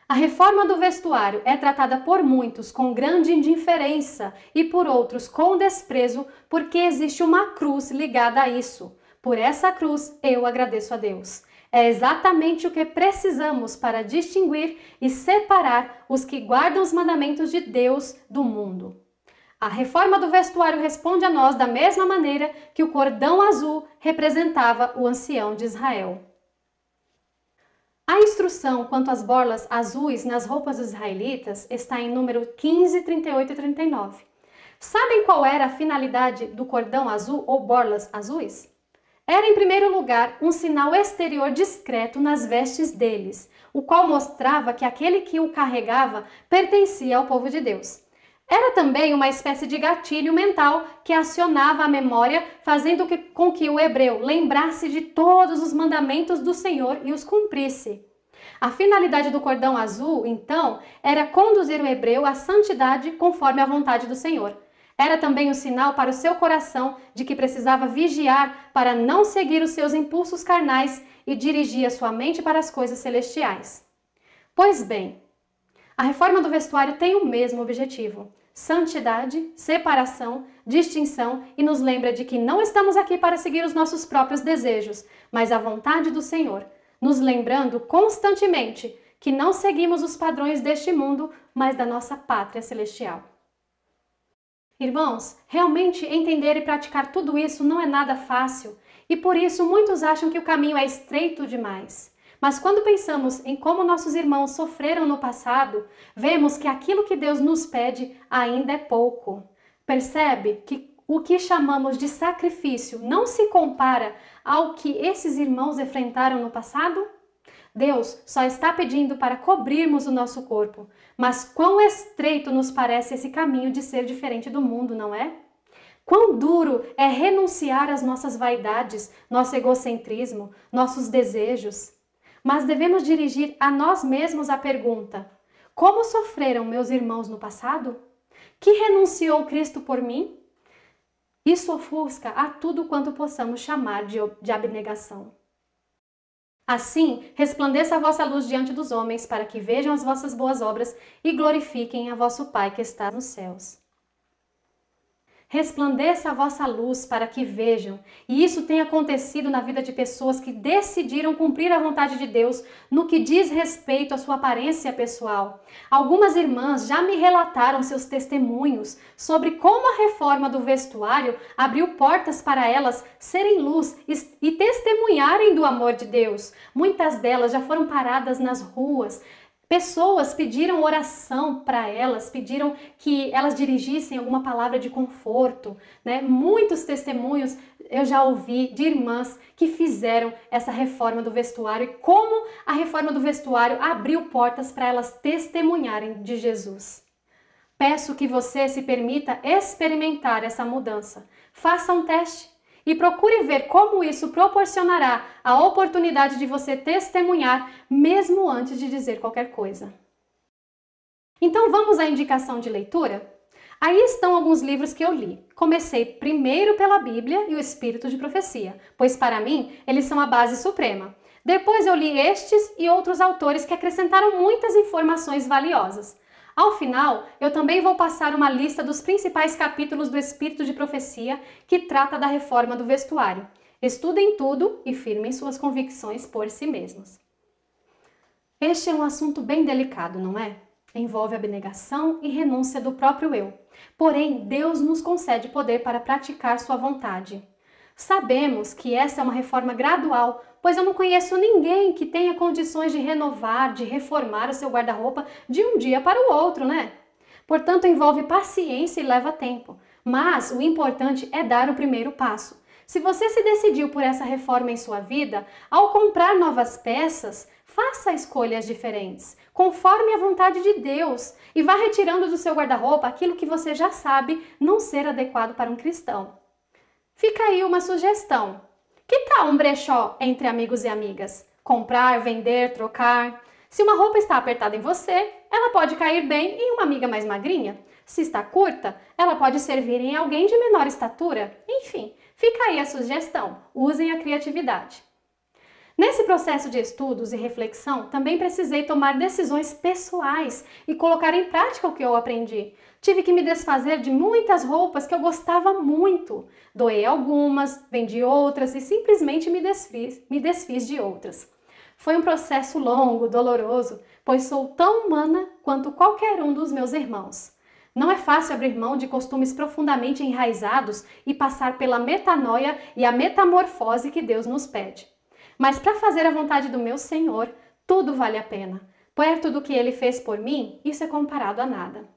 A reforma do vestuário é tratada por muitos com grande indiferença e por outros com desprezo, porque existe uma cruz ligada a isso. Por essa cruz eu agradeço a Deus. É exatamente o que precisamos para distinguir e separar os que guardam os mandamentos de Deus do mundo. A reforma do vestuário responde a nós da mesma maneira que o cordão azul representava o ancião de Israel. A instrução quanto às borlas azuis nas roupas dos israelitas está em número 15, 38 e 39. Sabem qual era a finalidade do cordão azul ou borlas azuis? Era, em primeiro lugar, um sinal exterior discreto nas vestes deles, o qual mostrava que aquele que o carregava pertencia ao povo de Deus. Era também uma espécie de gatilho mental que acionava a memória, fazendo com que o hebreu lembrasse de todos os mandamentos do Senhor e os cumprisse. A finalidade do cordão azul, então, era conduzir o hebreu à santidade conforme a vontade do Senhor. Era também um sinal para o seu coração de que precisava vigiar para não seguir os seus impulsos carnais e dirigir a sua mente para as coisas celestiais. Pois bem, a reforma do vestuário tem o mesmo objetivo: santidade, separação, distinção, e nos lembra de que não estamos aqui para seguir os nossos próprios desejos, mas a vontade do Senhor, nos lembrando constantemente que não seguimos os padrões deste mundo, mas da nossa pátria celestial. Irmãos, realmente entender e praticar tudo isso não é nada fácil, e por isso muitos acham que o caminho é estreito demais. Mas quando pensamos em como nossos irmãos sofreram no passado, vemos que aquilo que Deus nos pede ainda é pouco. Percebe que o que chamamos de sacrifício não se compara ao que esses irmãos enfrentaram no passado? Deus só está pedindo para cobrirmos o nosso corpo, mas quão estreito nos parece esse caminho de ser diferente do mundo, não é? Quão duro é renunciar às nossas vaidades, nosso egocentrismo, nossos desejos. Mas devemos dirigir a nós mesmos a pergunta: como sofreram meus irmãos no passado? Que renunciou Cristo por mim? Isso ofusca a tudo quanto possamos chamar de abnegação. Assim, resplandeça a vossa luz diante dos homens, para que vejam as vossas boas obras e glorifiquem a vosso Pai que está nos céus. Resplandeça a vossa luz para que vejam, e isso tem acontecido na vida de pessoas que decidiram cumprir a vontade de Deus no que diz respeito à sua aparência pessoal. Algumas irmãs já me relataram seus testemunhos sobre como a reforma do vestuário abriu portas para elas serem luz e testemunharem do amor de Deus. Muitas delas já foram paradas nas ruas. Pessoas pediram oração para elas, pediram que elas dirigissem alguma palavra de conforto, né? Muitos testemunhos eu já ouvi de irmãs que fizeram essa reforma do vestuário e como a reforma do vestuário abriu portas para elas testemunharem de Jesus. Peço que você se permita experimentar essa mudança. Faça um teste e procure ver como isso proporcionará a oportunidade de você testemunhar mesmo antes de dizer qualquer coisa. Então vamos à indicação de leitura? Aí estão alguns livros que eu li. Comecei primeiro pela Bíblia e o Espírito de Profecia, pois para mim eles são a base suprema. Depois eu li estes e outros autores que acrescentaram muitas informações valiosas. Ao final, eu também vou passar uma lista dos principais capítulos do Espírito de Profecia que trata da reforma do vestuário. Estudem tudo e firmem suas convicções por si mesmos. Este é um assunto bem delicado, não é? Envolve abnegação e renúncia do próprio eu. Porém, Deus nos concede poder para praticar sua vontade. Sabemos que essa é uma reforma gradual, pois eu não conheço ninguém que tenha condições de renovar, de reformar o seu guarda-roupa de um dia para o outro, né? Portanto, envolve paciência e leva tempo. Mas o importante é dar o primeiro passo. Se você se decidiu por essa reforma em sua vida, ao comprar novas peças, faça escolhas diferentes, conforme a vontade de Deus, e vá retirando do seu guarda-roupa aquilo que você já sabe não ser adequado para um cristão. Fica aí uma sugestão. Que tal um brechó entre amigos e amigas? Comprar, vender, trocar. Se uma roupa está apertada em você, ela pode cair bem em uma amiga mais magrinha. Se está curta, ela pode servir em alguém de menor estatura. Enfim, fica aí a sugestão. Usem a criatividade. Nesse processo de estudos e reflexão, também precisei tomar decisões pessoais e colocar em prática o que eu aprendi. Tive que me desfazer de muitas roupas que eu gostava muito. Doei algumas, vendi outras e simplesmente me desfiz de outras. Foi um processo longo, doloroso, pois sou tão humana quanto qualquer um dos meus irmãos. Não é fácil abrir mão de costumes profundamente enraizados e passar pela metanoia e a metamorfose que Deus nos pede. Mas para fazer a vontade do meu Senhor, tudo vale a pena. Perto do que Ele fez por mim, isso é comparado a nada.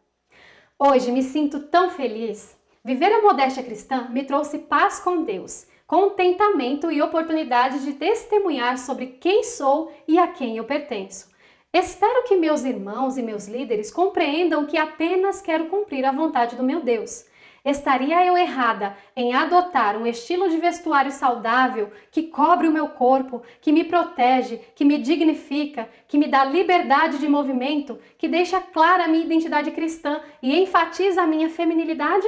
Hoje me sinto tão feliz. Viver a modéstia cristã me trouxe paz com Deus, contentamento e oportunidade de testemunhar sobre quem sou e a quem eu pertenço. Espero que meus irmãos e meus líderes compreendam que apenas quero cumprir a vontade do meu Deus. Estaria eu errada em adotar um estilo de vestuário saudável que cobre o meu corpo, que me protege, que me dignifica, que me dá liberdade de movimento, que deixa clara a minha identidade cristã e enfatiza a minha feminilidade?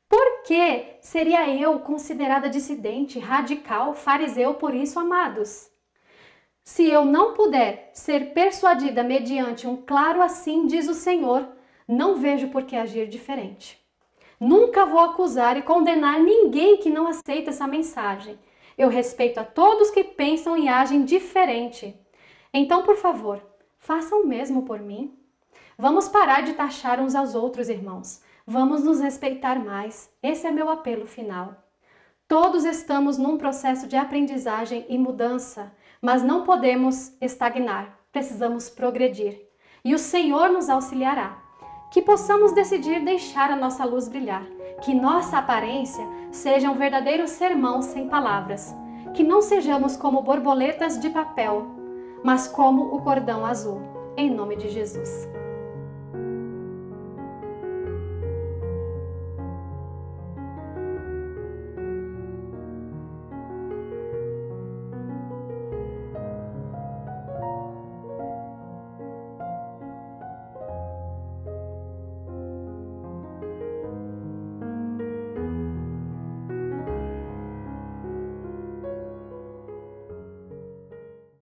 Por que seria eu considerada dissidente, radical, fariseu por isso, amados? Se eu não puder ser persuadida mediante um claro assim diz o Senhor, não vejo por que agir diferente. Nunca vou acusar e condenar ninguém que não aceita essa mensagem. Eu respeito a todos que pensam e agem diferente. Então, por favor, façam o mesmo por mim. Vamos parar de taxar uns aos outros, irmãos. Vamos nos respeitar mais. Esse é meu apelo final. Todos estamos num processo de aprendizagem e mudança, mas não podemos estagnar. Precisamos progredir. E o Senhor nos auxiliará. Que possamos decidir deixar a nossa luz brilhar, que nossa aparência seja um verdadeiro sermão sem palavras, que não sejamos como borboletas de papel, mas como o cordão azul, em nome de Jesus.